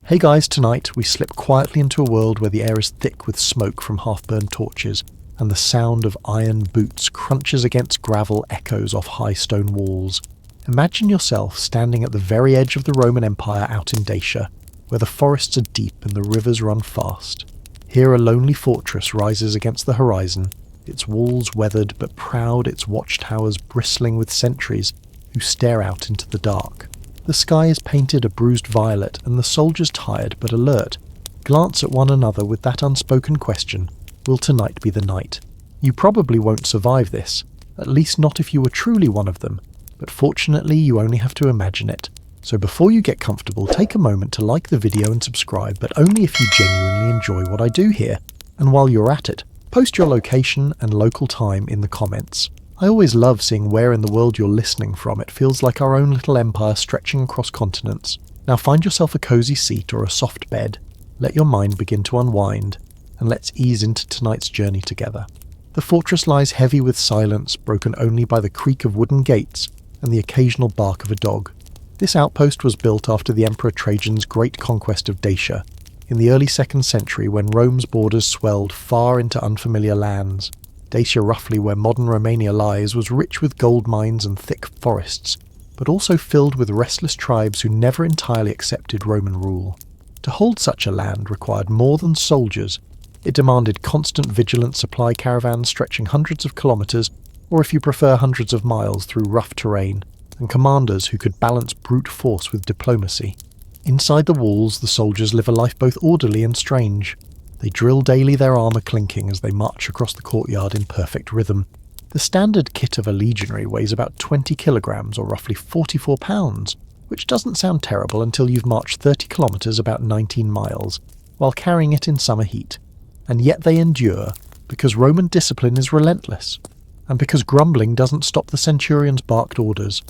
Hey guys, tonight we slip quietly into a world where the air is thick with smoke from half-burned torches, and the sound of iron boots crunches against gravel echoes off high stone walls. Imagine yourself standing at the very edge of the Roman Empire out in Dacia, where the forests are deep and the rivers run fast. Here a lonely fortress rises against the horizon, its walls weathered but proud, its watchtowers bristling with sentries who stare out into the dark. The sky is painted a bruised violet, and the soldiers, tired but alert, glance at one another with that unspoken question, will tonight be the night? You probably won't survive this, at least not if you were truly one of them, but fortunately you only have to imagine it. So before you get comfortable, take a moment to like the video and subscribe, but only if you genuinely enjoy what I do here. And while you're at it, post your location and local time in the comments. I always love seeing where in the world you're listening from. It feels like our own little empire stretching across continents. Now find yourself a cozy seat or a soft bed, let your mind begin to unwind, and let's ease into tonight's journey together. The fortress lies heavy with silence, broken only by the creak of wooden gates and the occasional bark of a dog. This outpost was built after the Emperor Trajan's great conquest of Dacia, in the early 2nd century when Rome's borders swelled far into unfamiliar lands. Dacia, roughly where modern Romania lies, was rich with gold mines and thick forests, but also filled with restless tribes who never entirely accepted Roman rule. To hold such a land required more than soldiers. It demanded constant vigilant supply caravans stretching hundreds of kilometres, or if you prefer hundreds of miles through rough terrain, and commanders who could balance brute force with diplomacy. Inside the walls, the soldiers live a life both orderly and strange. They drill daily, their armour clinking as they march across the courtyard in perfect rhythm. The standard kit of a legionary weighs about 20 kilograms, or roughly 44 pounds, which doesn't sound terrible until you've marched 30 kilometres, about 19 miles, while carrying it in summer heat. And yet they endure, because Roman discipline is relentless, and because grumbling doesn't stop the centurion's barked orders.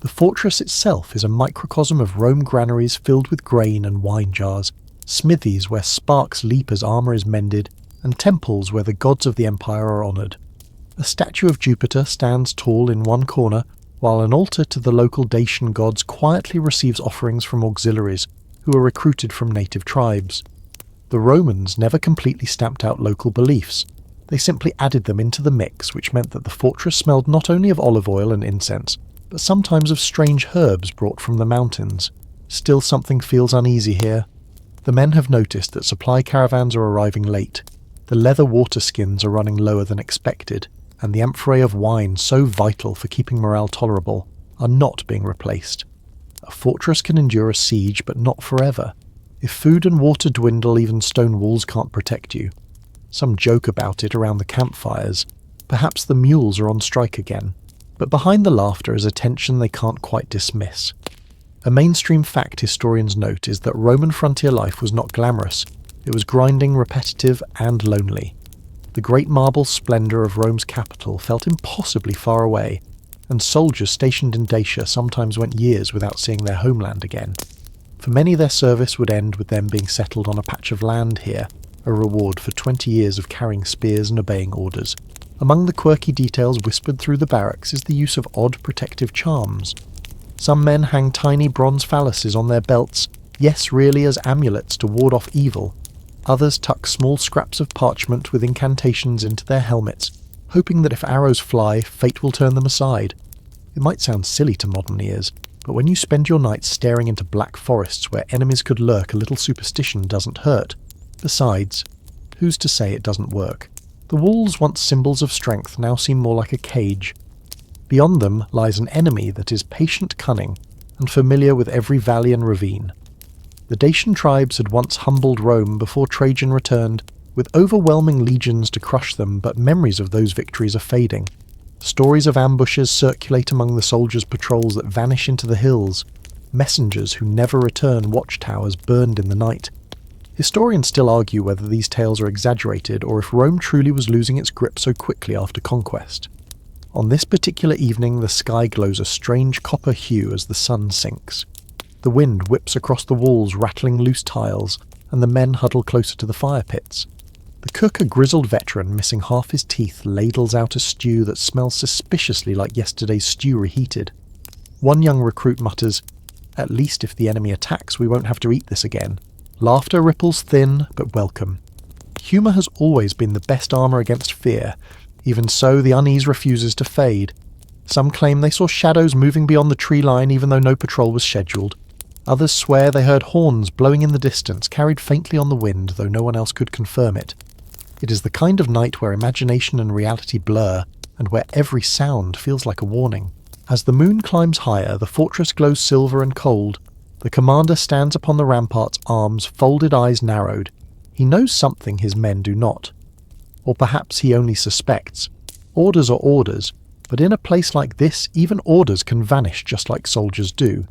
The fortress itself is a microcosm of Rome granaries filled with grain and wine jars, smithies where sparks leap as armour is mended, and temples where the gods of the empire are honoured. A statue of Jupiter stands tall in one corner, while an altar to the local Dacian gods quietly receives offerings from auxiliaries who are recruited from native tribes. The Romans never completely stamped out local beliefs. They simply added them into the mix, which meant that the fortress smelled not only of olive oil and incense, but sometimes of strange herbs brought from the mountains. Still, something feels uneasy here. The men have noticed that supply caravans are arriving late. The leather water skins are running lower than expected, and the amphorae of wine, so vital for keeping morale tolerable, are not being replaced. A fortress can endure a siege, but not forever. If food and water dwindle, even stone walls can't protect you. Some joke about it around the campfires. Perhaps the mules are on strike again. But behind the laughter is a tension they can't quite dismiss. A mainstream fact historians note is that Roman frontier life was not glamorous. It was grinding, repetitive, and lonely. The great marble splendour of Rome's capital felt impossibly far away, and soldiers stationed in Dacia sometimes went years without seeing their homeland again. For many, their service would end with them being settled on a patch of land here, a reward for 20 years of carrying spears and obeying orders. Among the quirky details whispered through the barracks is the use of odd protective charms. Some men hang tiny bronze phalluses on their belts, yes, really as amulets to ward off evil. Others tuck small scraps of parchment with incantations into their helmets, hoping that if arrows fly, fate will turn them aside. It might sound silly to modern ears, but when you spend your nights staring into black forests where enemies could lurk, a little superstition doesn't hurt. Besides, who's to say it doesn't work? The walls, once symbols of strength, now seem more like a cage. Beyond them lies an enemy that is patient, cunning, and familiar with every valley and ravine. The Dacian tribes had once humbled Rome before Trajan returned, with overwhelming legions to crush them, but memories of those victories are fading. Stories of ambushes circulate among the soldiers' patrols that vanish into the hills, messengers who never return, watchtowers burned in the night. Historians still argue whether these tales are exaggerated or if Rome truly was losing its grip so quickly after conquest. On this particular evening, the sky glows a strange copper hue as the sun sinks. The wind whips across the walls, rattling loose tiles, and the men huddle closer to the fire pits. The cook, a grizzled veteran missing half his teeth, ladles out a stew that smells suspiciously like yesterday's stew reheated. One young recruit mutters, "At least if the enemy attacks, we won't have to eat this again." Laughter ripples thin, but welcome. Humour has always been the best armour against fear. Even so, the unease refuses to fade. Some claim they saw shadows moving beyond the tree line even though no patrol was scheduled. Others swear they heard horns blowing in the distance, carried faintly on the wind, though no one else could confirm it. It is the kind of night where imagination and reality blur, and where every sound feels like a warning. As the moon climbs higher, the fortress glows silver and cold. The commander stands upon the rampart's arms, folded eyes narrowed. He knows something his men do not. Or perhaps he only suspects. Orders are orders, but in a place like this, even orders can vanish just like soldiers do.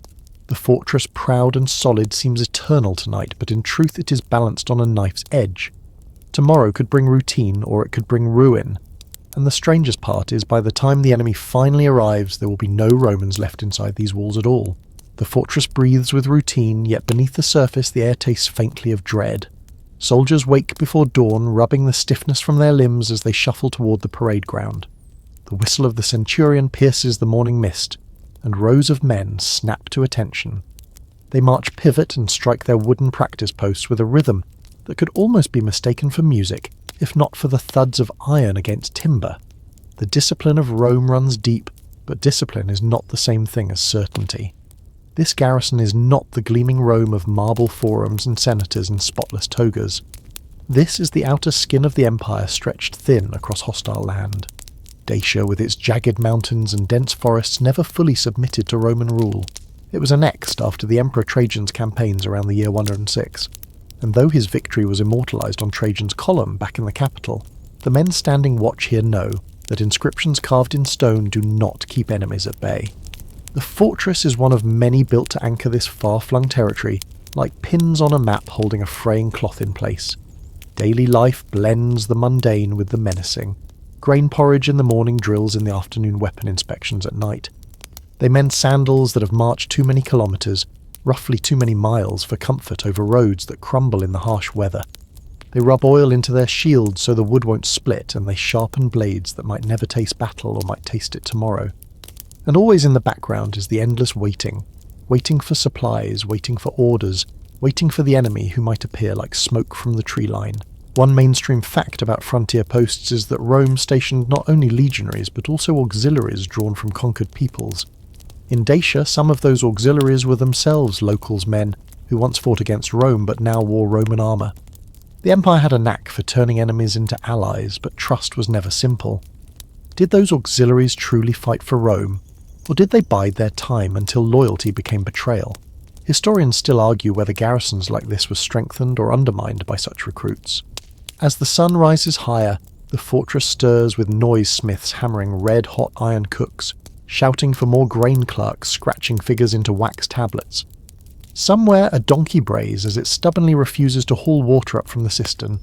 The fortress, proud and solid, seems eternal tonight, but in truth it is balanced on a knife's edge. Tomorrow could bring routine, or it could bring ruin. And the strangest part is, by the time the enemy finally arrives, there will be no Romans left inside these walls at all. The fortress breathes with routine, yet beneath the surface the air tastes faintly of dread. Soldiers wake before dawn, rubbing the stiffness from their limbs as they shuffle toward the parade ground. The whistle of the centurion pierces the morning mist, and rows of men snap to attention. They march pivot and strike their wooden practice posts with a rhythm that could almost be mistaken for music, if not for the thuds of iron against timber. The discipline of Rome runs deep, but discipline is not the same thing as certainty. This garrison is not the gleaming Rome of marble forums and senators in spotless togas. This is the outer skin of the empire stretched thin across hostile land. Dacia, with its jagged mountains and dense forests, never fully submitted to Roman rule. It was annexed after the Emperor Trajan's campaigns around the year 106, and though his victory was immortalised on Trajan's column back in the capital, the men standing watch here know that inscriptions carved in stone do not keep enemies at bay. The fortress is one of many built to anchor this far-flung territory, like pins on a map holding a fraying cloth in place. Daily life blends the mundane with the menacing. Grain porridge in the morning, drills in the afternoon, weapon inspections at night. They mend sandals that have marched too many kilometres, roughly too many miles for comfort over roads that crumble in the harsh weather. They rub oil into their shields so the wood won't split, and they sharpen blades that might never taste battle or might taste it tomorrow. And always in the background is the endless waiting. Waiting for supplies, waiting for orders, waiting for the enemy who might appear like smoke from the tree line. One mainstream fact about frontier posts is that Rome stationed not only legionaries but also auxiliaries drawn from conquered peoples. In Dacia, some of those auxiliaries were themselves locals men who once fought against Rome but now wore Roman armour. The empire had a knack for turning enemies into allies, but trust was never simple. Did those auxiliaries truly fight for Rome, or did they bide their time until loyalty became betrayal? Historians still argue whether garrisons like this were strengthened or undermined by such recruits. As the sun rises higher, the fortress stirs with noise smiths hammering red-hot iron cooks, shouting for more grain clerks scratching figures into wax tablets. Somewhere a donkey brays as it stubbornly refuses to haul water up from the cistern.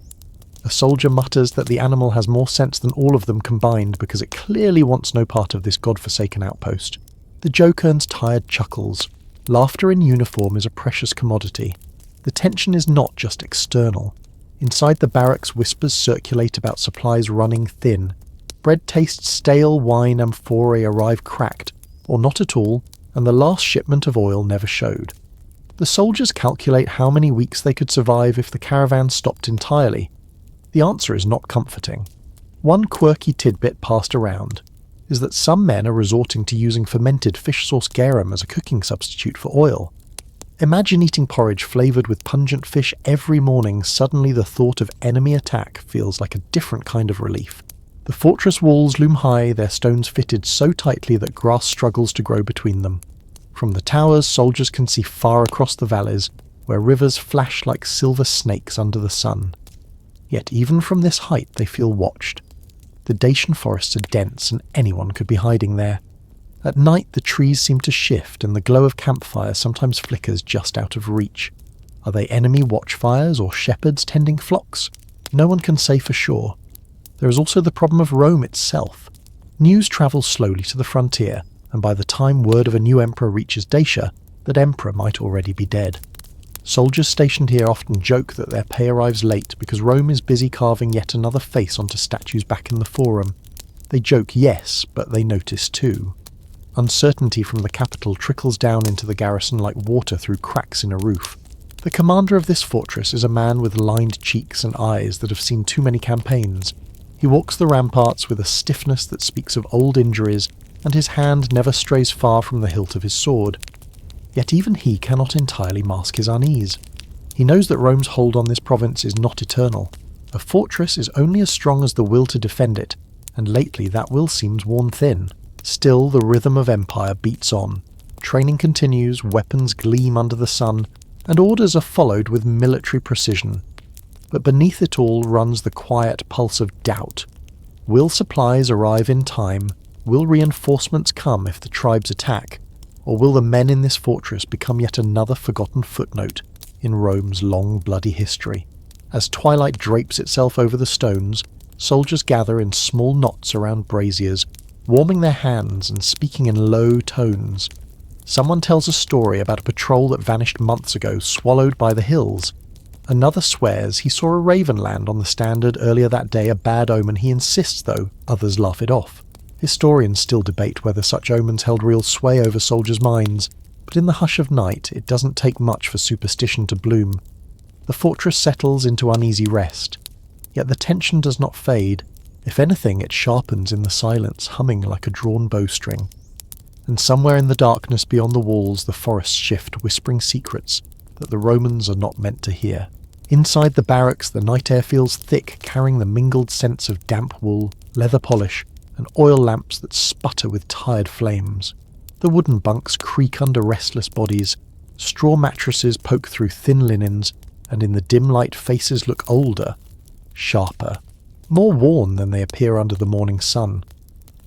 A soldier mutters that the animal has more sense than all of them combined because it clearly wants no part of this god-forsaken outpost. The joke earns tired chuckles. Laughter in uniform is a precious commodity. The tension is not just external. Inside the barracks, whispers circulate about supplies running thin. Bread tastes stale, wine amphorae arrive cracked, or not at all, and the last shipment of oil never showed. The soldiers calculate how many weeks they could survive if the caravan stopped entirely. The answer is not comforting. One quirky tidbit passed around is that some men are resorting to using fermented fish sauce garum as a cooking substitute for oil. Imagine eating porridge flavoured with pungent fish every morning. Suddenly the thought of enemy attack feels like a different kind of relief. The fortress walls loom high, their stones fitted so tightly that grass struggles to grow between them. From the towers, soldiers can see far across the valleys, where rivers flash like silver snakes under the sun. Yet even from this height they feel watched. The Dacian forests are dense and anyone could be hiding there. At night the trees seem to shift and the glow of campfires sometimes flickers just out of reach. Are they enemy watchfires or shepherds tending flocks? No one can say for sure. There is also the problem of Rome itself. News travels slowly to the frontier, and by the time word of a new emperor reaches Dacia, that emperor might already be dead. Soldiers stationed here often joke that their pay arrives late because Rome is busy carving yet another face onto statues back in the Forum. They joke, yes, but they notice too. Uncertainty from the capital trickles down into the garrison like water through cracks in a roof. The commander of this fortress is a man with lined cheeks and eyes that have seen too many campaigns. He walks the ramparts with a stiffness that speaks of old injuries, and his hand never strays far from the hilt of his sword. Yet even he cannot entirely mask his unease. He knows that Rome's hold on this province is not eternal. A fortress is only as strong as the will to defend it, and lately that will seems worn thin. Still, the rhythm of empire beats on. Training continues, weapons gleam under the sun, and orders are followed with military precision. But beneath it all runs the quiet pulse of doubt. Will supplies arrive in time? Will reinforcements come if the tribes attack? Or will the men in this fortress become yet another forgotten footnote in Rome's long bloody history? As twilight drapes itself over the stones, soldiers gather in small knots around braziers, warming their hands and speaking in low tones. Someone tells a story about a patrol that vanished months ago, swallowed by the hills. Another swears he saw a raven land on the standard earlier that day, a bad omen. He insists, though, others laugh it off. Historians still debate whether such omens held real sway over soldiers' minds, but in the hush of night it doesn't take much for superstition to bloom. The fortress settles into uneasy rest, yet the tension does not fade. If anything, it sharpens in the silence, humming like a drawn bowstring. And somewhere in the darkness beyond the walls the forests shift, whispering secrets that the Romans are not meant to hear. Inside the barracks the night air feels thick, carrying the mingled scents of damp wool, leather polish, and oil lamps that sputter with tired flames. The wooden bunks creak under restless bodies, straw mattresses poke through thin linens, and in the dim light faces look older, sharper, more worn than they appear under the morning sun.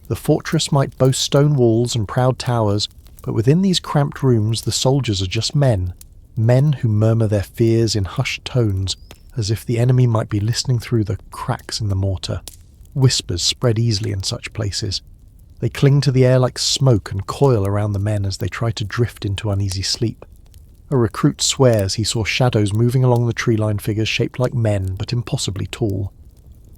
The fortress might boast stone walls and proud towers, but within these cramped rooms the soldiers are just men who murmur their fears in hushed tones, as if the enemy might be listening through the cracks in the mortar. Whispers spread easily in such places. They cling to the air like smoke and coil around the men as they try to drift into uneasy sleep. A recruit swears he saw shadows moving along the tree-lined figures shaped like men, but impossibly tall.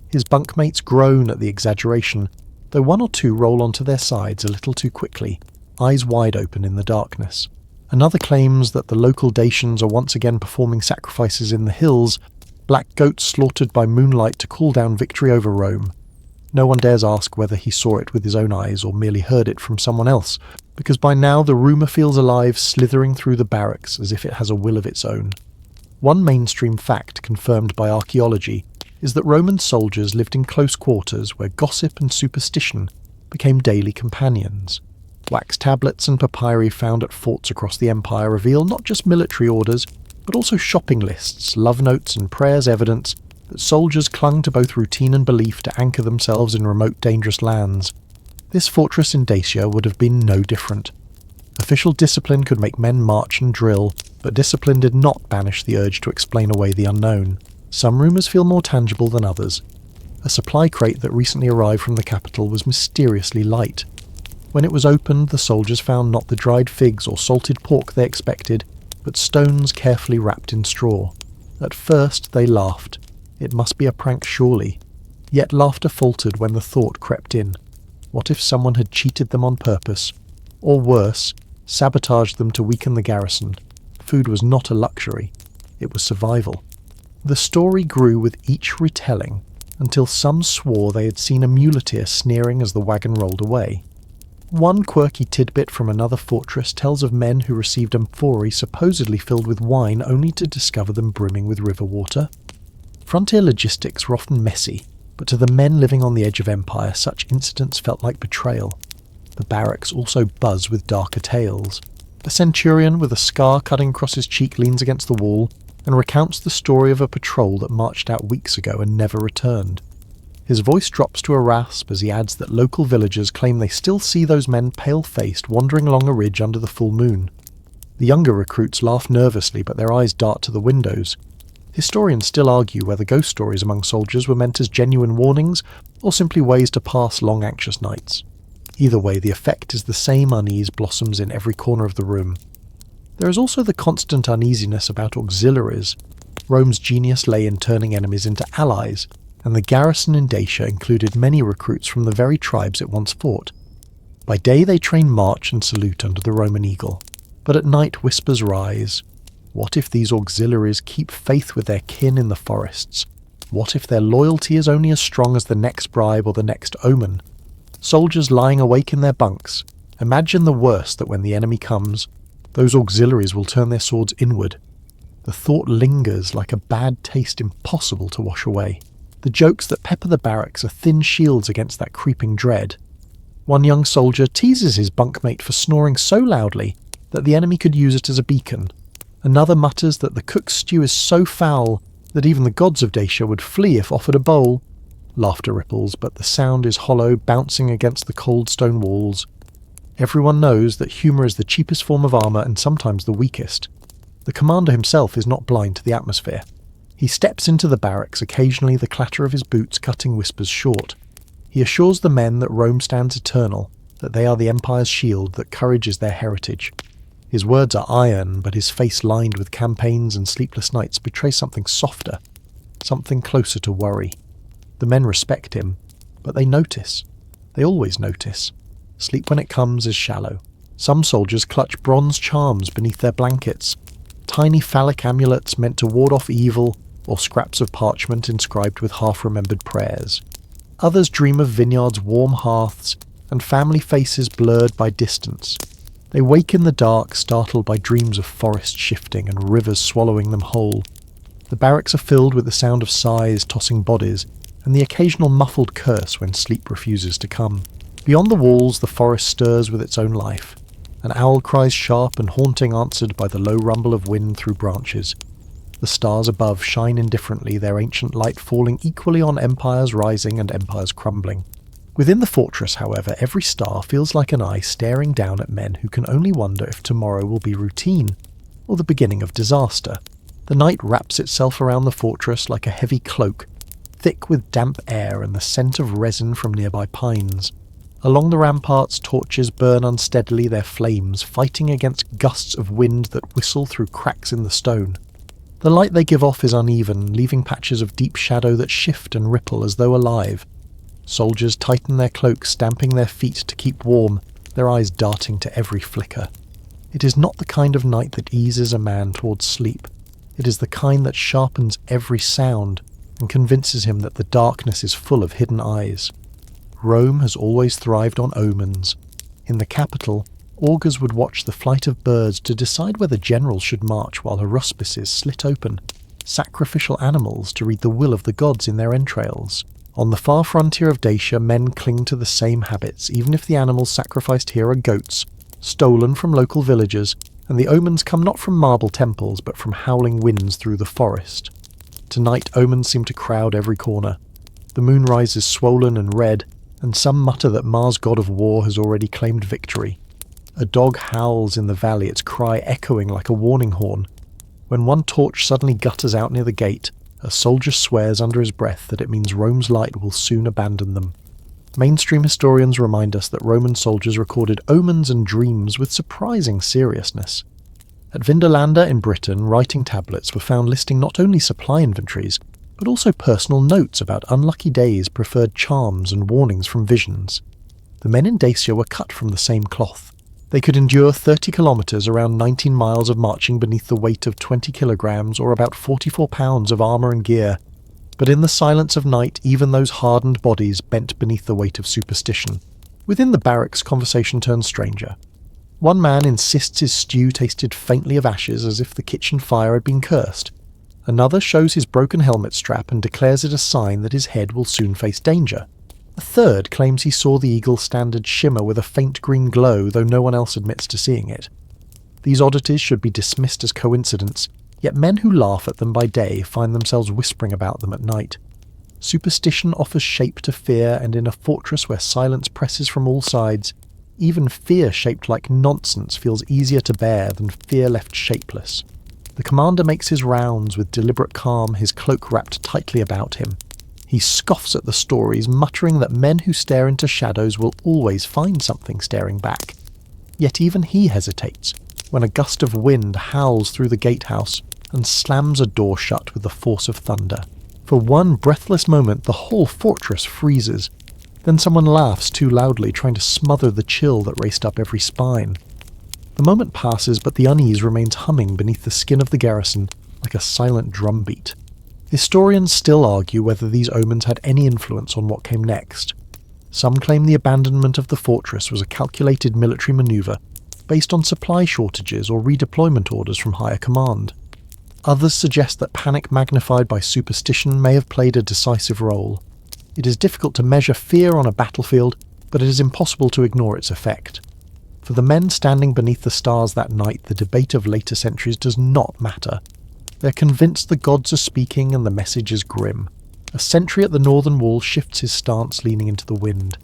His bunkmates groan at the exaggeration, though one or two roll onto their sides a little too quickly, eyes wide open in the darkness. Another claims that the local Dacians are once again performing sacrifices in the hills, black goats slaughtered by moonlight to call down victory over Rome. No one dares ask whether he saw it with his own eyes or merely heard it from someone else, because by now the rumour feels alive, slithering through the barracks as if it has a will of its own. One mainstream fact confirmed by archaeology is that Roman soldiers lived in close quarters where gossip and superstition became daily companions. Wax tablets and papyri found at forts across the empire reveal not just military orders, but also shopping lists, love notes and prayers, evidence that soldiers clung to both routine and belief to anchor themselves in remote, dangerous lands. This fortress in Dacia would have been no different. Official discipline could make men march and drill, but discipline did not banish the urge to explain away the unknown. Some rumours feel more tangible than others. A supply crate that recently arrived from the capital was mysteriously light. When it was opened, the soldiers found not the dried figs or salted pork they expected, but stones carefully wrapped in straw. At first they laughed. It must be a prank surely. Yet laughter faltered when the thought crept in. What if someone had cheated them on purpose? Or worse, sabotaged them to weaken the garrison? Food was not a luxury. It was survival. The story grew with each retelling, until some swore they had seen a muleteer sneering as the wagon rolled away. One quirky tidbit from another fortress tells of men who received amphorae supposedly filled with wine only to discover them brimming with river water. Frontier logistics were often messy, but to the men living on the edge of empire, such incidents felt like betrayal. The barracks also buzz with darker tales. A centurion with a scar cutting across his cheek leans against the wall and recounts the story of a patrol that marched out weeks ago and never returned. His voice drops to a rasp as he adds that local villagers claim they still see those men pale-faced wandering along a ridge under the full moon. The younger recruits laugh nervously, but their eyes dart to the windows. Historians still argue whether ghost stories among soldiers were meant as genuine warnings or simply ways to pass long anxious nights. Either way, the effect is the same unease blossoms in every corner of the room. There is also the constant uneasiness about auxiliaries. Rome's genius lay in turning enemies into allies, and the garrison in Dacia included many recruits from the very tribes it once fought. By day they train march and salute under the Roman eagle, but at night whispers rise. What if these auxiliaries keep faith with their kin in the forests? What if their loyalty is only as strong as the next bribe or the next omen? Soldiers lying awake in their bunks, imagine the worst, that when the enemy comes, those auxiliaries will turn their swords inward. The thought lingers like a bad taste impossible to wash away. The jokes that pepper the barracks are thin shields against that creeping dread. One young soldier teases his bunkmate for snoring so loudly that the enemy could use it as a beacon. Another mutters that the cook's stew is so foul that even the gods of Dacia would flee if offered a bowl. Laughter ripples, but the sound is hollow, bouncing against the cold stone walls. Everyone knows that humour is the cheapest form of armour and sometimes the weakest. The commander himself is not blind to the atmosphere. He steps into the barracks, occasionally the clatter of his boots cutting whispers short. He assures the men that Rome stands eternal, that they are the Empire's shield, that courage is their heritage. His words are iron, but his face lined with campaigns and sleepless nights betrays something softer, something closer to worry. The men respect him, but they notice. They always notice. Sleep when it comes is shallow. Some soldiers clutch bronze charms beneath their blankets, tiny phallic amulets meant to ward off evil, or scraps of parchment inscribed with half-remembered prayers. Others dream of vineyards' warm hearths and family faces blurred by distance. They wake in the dark, startled by dreams of forest shifting and rivers swallowing them whole. The barracks are filled with the sound of sighs tossing bodies, and the occasional muffled curse when sleep refuses to come. Beyond the walls, the forest stirs with its own life. An owl cries sharp and haunting, answered by the low rumble of wind through branches. The stars above shine indifferently, their ancient light falling equally on empires rising and empires crumbling. Within the fortress, however, every star feels like an eye staring down at men who can only wonder if tomorrow will be routine, or the beginning of disaster. The night wraps itself around the fortress like a heavy cloak, thick with damp air and the scent of resin from nearby pines. Along the ramparts, torches burn unsteadily, their flames fighting against gusts of wind that whistle through cracks in the stone. The light they give off is uneven, leaving patches of deep shadow that shift and ripple as though alive. Soldiers tighten their cloaks, stamping their feet to keep warm, their eyes darting to every flicker. It is not the kind of night that eases a man towards sleep. It is the kind that sharpens every sound and convinces him that the darkness is full of hidden eyes. Rome has always thrived on omens. In the capital, augurs would watch the flight of birds to decide whether generals should march while haruspices slit open, sacrificial animals to read the will of the gods in their entrails. On the far frontier of Dacia, men cling to the same habits, even if the animals sacrificed here are goats, stolen from local villagers, and the omens come not from marble temples but from howling winds through the forest. Tonight omens seem to crowd every corner. The moon rises swollen and red, and some mutter that Mars, god of war, has already claimed victory. A dog howls in the valley, its cry echoing like a warning horn. When one torch suddenly gutters out near the gate, a soldier swears under his breath that it means Rome's light will soon abandon them. Mainstream historians remind us that Roman soldiers recorded omens and dreams with surprising seriousness. At Vindolanda in Britain, writing tablets were found listing not only supply inventories, but also personal notes about unlucky days, preferred charms and warnings from visions. The men in Dacia were cut from the same cloth. They could endure 30 kilometres, around 19 miles of marching beneath the weight of 20 kilograms or about 44 pounds of armour and gear. But in the silence of night, even those hardened bodies bent beneath the weight of superstition. Within the barracks, conversation turns stranger. One man insists his stew tasted faintly of ashes, as if the kitchen fire had been cursed. Another shows his broken helmet strap and declares it a sign that his head will soon face danger. A third claims he saw the Eagle standard shimmer with a faint green glow, though no one else admits to seeing it. These oddities should be dismissed as coincidence, yet men who laugh at them by day find themselves whispering about them at night. Superstition offers shape to fear, and in a fortress where silence presses from all sides, even fear shaped like nonsense feels easier to bear than fear left shapeless. The commander makes his rounds with deliberate calm, his cloak wrapped tightly about him. He scoffs at the stories, muttering that men who stare into shadows will always find something staring back. Yet even he hesitates when a gust of wind howls through the gatehouse and slams a door shut with the force of thunder. For one breathless moment, the whole fortress freezes. Then someone laughs too loudly, trying to smother the chill that raced up every spine. The moment passes, but the unease remains humming beneath the skin of the garrison like a silent drumbeat. Historians still argue whether these omens had any influence on what came next. Some claim the abandonment of the fortress was a calculated military maneuver based on supply shortages or redeployment orders from higher command. Others suggest that panic magnified by superstition may have played a decisive role. It is difficult to measure fear on a battlefield, but it is impossible to ignore its effect. For the men standing beneath the stars that night, the debate of later centuries does not matter. They're convinced the gods are speaking and the message is grim. A sentry at the northern wall shifts his stance, leaning into the wind.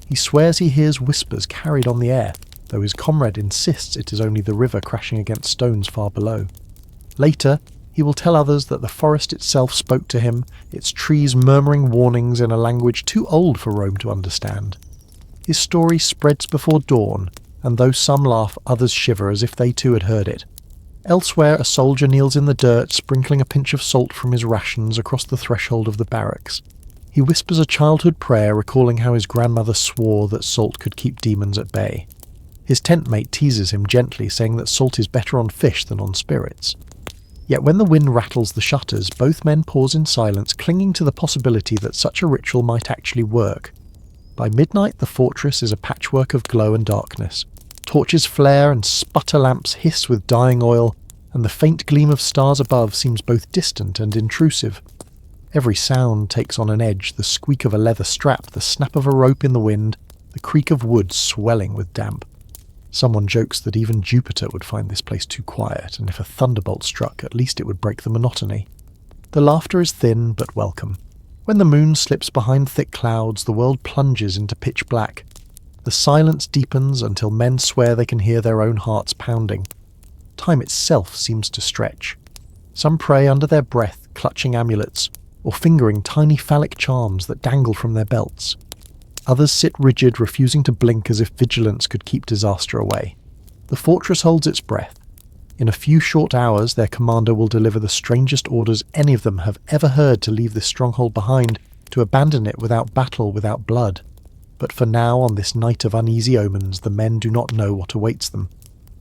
He swears he hears whispers carried on the air, though his comrade insists it is only the river crashing against stones far below. Later, he will tell others that the forest itself spoke to him, its trees murmuring warnings in a language too old for Rome to understand. His story spreads before dawn, and though some laugh, others shiver as if they too had heard it. Elsewhere, a soldier kneels in the dirt, sprinkling a pinch of salt from his rations across the threshold of the barracks. He whispers a childhood prayer, recalling how his grandmother swore that salt could keep demons at bay. His tent mate teases him gently, saying that salt is better on fish than on spirits. Yet when the wind rattles the shutters, both men pause in silence, clinging to the possibility that such a ritual might actually work. By midnight, the fortress is a patchwork of glow and darkness. Torches flare and sputter lamps hiss with dying oil, and the faint gleam of stars above seems both distant and intrusive. Every sound takes on an edge, the squeak of a leather strap, the snap of a rope in the wind, the creak of wood swelling with damp. Someone jokes that even Jupiter would find this place too quiet, and if a thunderbolt struck, at least it would break the monotony. The laughter is thin but welcome. When the moon slips behind thick clouds, the world plunges into pitch black. The silence deepens until men swear they can hear their own hearts pounding. Time itself seems to stretch. Some pray under their breath, clutching amulets, or fingering tiny phallic charms that dangle from their belts. Others sit rigid, refusing to blink as if vigilance could keep disaster away. The fortress holds its breath. In a few short hours, their commander will deliver the strangest orders any of them have ever heard to leave this stronghold behind, to abandon it without battle, without blood. But for now, on this night of uneasy omens, the men do not know what awaits them.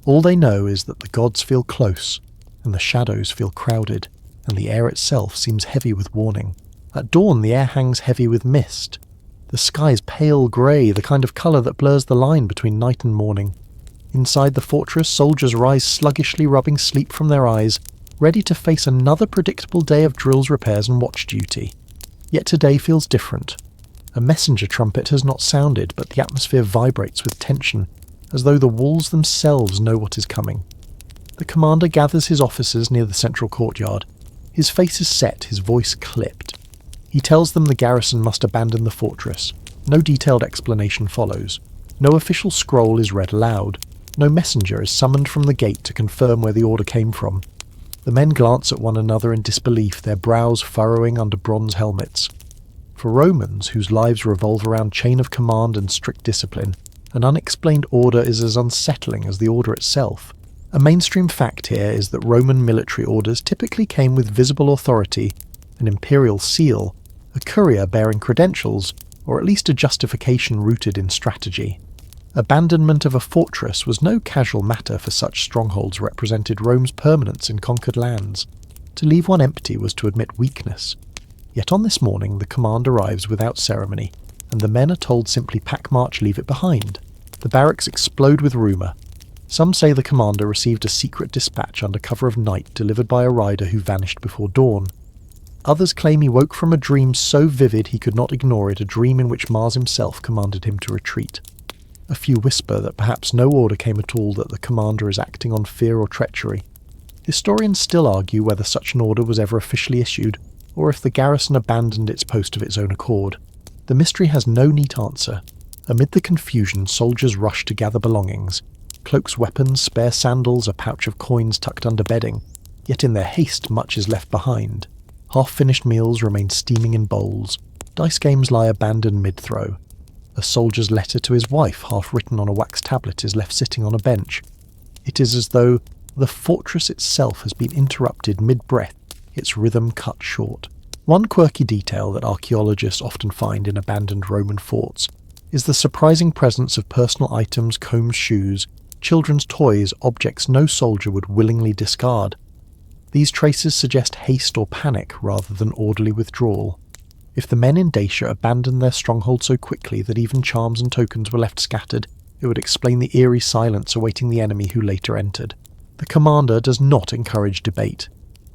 All they know is that the gods feel close, and the shadows feel crowded, and the air itself seems heavy with warning. At dawn, the air hangs heavy with mist. The sky is pale grey, the kind of colour that blurs the line between night and morning. Inside the fortress, soldiers rise sluggishly, rubbing sleep from their eyes, ready to face another predictable day of drills, repairs and watch duty. Yet today feels different. A messenger trumpet has not sounded, but the atmosphere vibrates with tension, as though the walls themselves know what is coming. The commander gathers his officers near the central courtyard. His face is set, his voice clipped. He tells them the garrison must abandon the fortress. No detailed explanation follows. No official scroll is read aloud. No messenger is summoned from the gate to confirm where the order came from. The men glance at one another in disbelief, their brows furrowing under bronze helmets. For Romans, whose lives revolve around chain of command and strict discipline, an unexplained order is as unsettling as the order itself. A mainstream fact here is that Roman military orders typically came with visible authority, an imperial seal, a courier bearing credentials, or at least a justification rooted in strategy. Abandonment of a fortress was no casual matter, for such strongholds represented Rome's permanence in conquered lands. To leave one empty was to admit weakness. Yet on this morning the command arrives without ceremony, and the men are told simply pack march, leave it behind. The barracks explode with rumour. Some say the commander received a secret dispatch under cover of night delivered by a rider who vanished before dawn. Others claim he woke from a dream so vivid he could not ignore it, a dream in which Mars himself commanded him to retreat. A few whisper that perhaps no order came at all, that the commander is acting on fear or treachery. Historians still argue whether such an order was ever officially issued, or if the garrison abandoned its post of its own accord. The mystery has no neat answer. Amid the confusion, soldiers rush to gather belongings. Cloaks, weapons, spare sandals, a pouch of coins tucked under bedding. Yet in their haste, much is left behind. Half-finished meals remain steaming in bowls. Dice games lie abandoned mid-throw. A soldier's letter to his wife, half-written on a wax tablet, is left sitting on a bench. It is as though the fortress itself has been interrupted mid-breath, its rhythm cut short. One quirky detail that archaeologists often find in abandoned Roman forts is the surprising presence of personal items, combs, shoes, children's toys, objects no soldier would willingly discard. These traces suggest haste or panic rather than orderly withdrawal. If the men in Dacia abandoned their stronghold so quickly that even charms and tokens were left scattered, it would explain the eerie silence awaiting the enemy who later entered. The commander does not encourage debate.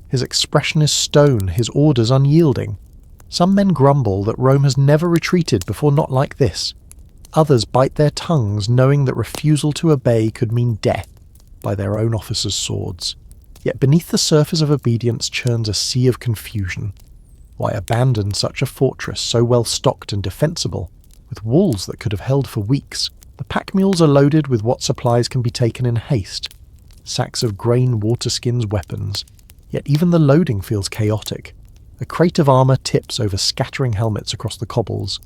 His expression is stone, his orders unyielding. Some men grumble that Rome has never retreated before not like this. Others bite their tongues, knowing that refusal to obey could mean death by their own officers' swords. Yet beneath the surface of obedience churns a sea of confusion. Why abandon such a fortress so well stocked and defensible, with walls that could have held for weeks? The pack mules are loaded with what supplies can be taken in haste. Sacks of grain, waterskins, weapons. Yet even the loading feels chaotic. A crate of armour tips over scattering helmets across the cobbles.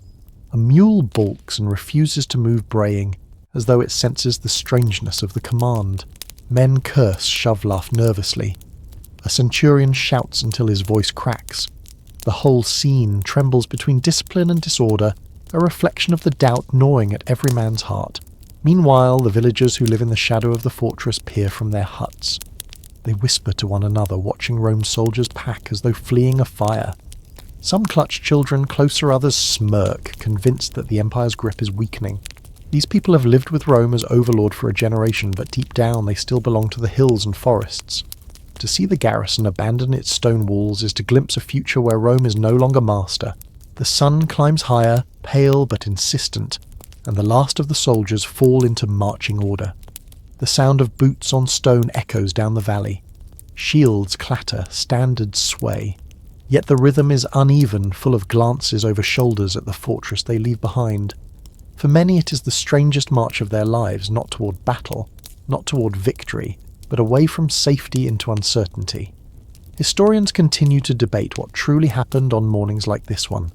A mule balks and refuses to move, braying, as though it senses the strangeness of the command. Men curse, shove, laugh nervously. A centurion shouts until his voice cracks. The whole scene trembles between discipline and disorder, a reflection of the doubt gnawing at every man's heart. Meanwhile, the villagers who live in the shadow of the fortress peer from their huts. They whisper to one another, watching Rome's soldiers pack as though fleeing a fire. Some clutch children, closer others smirk, convinced that the empire's grip is weakening. These people have lived with Rome as overlord for a generation, but deep down they still belong to the hills and forests. To see the garrison abandon its stone walls is to glimpse a future where Rome is no longer master. The sun climbs higher, pale but insistent, and the last of the soldiers fall into marching order. The sound of boots on stone echoes down the valley. Shields clatter, standards sway. Yet the rhythm is uneven, full of glances over shoulders at the fortress they leave behind. For many it is the strangest march of their lives, not toward battle, not toward victory, but away from safety into uncertainty. Historians continue to debate what truly happened on mornings like this one.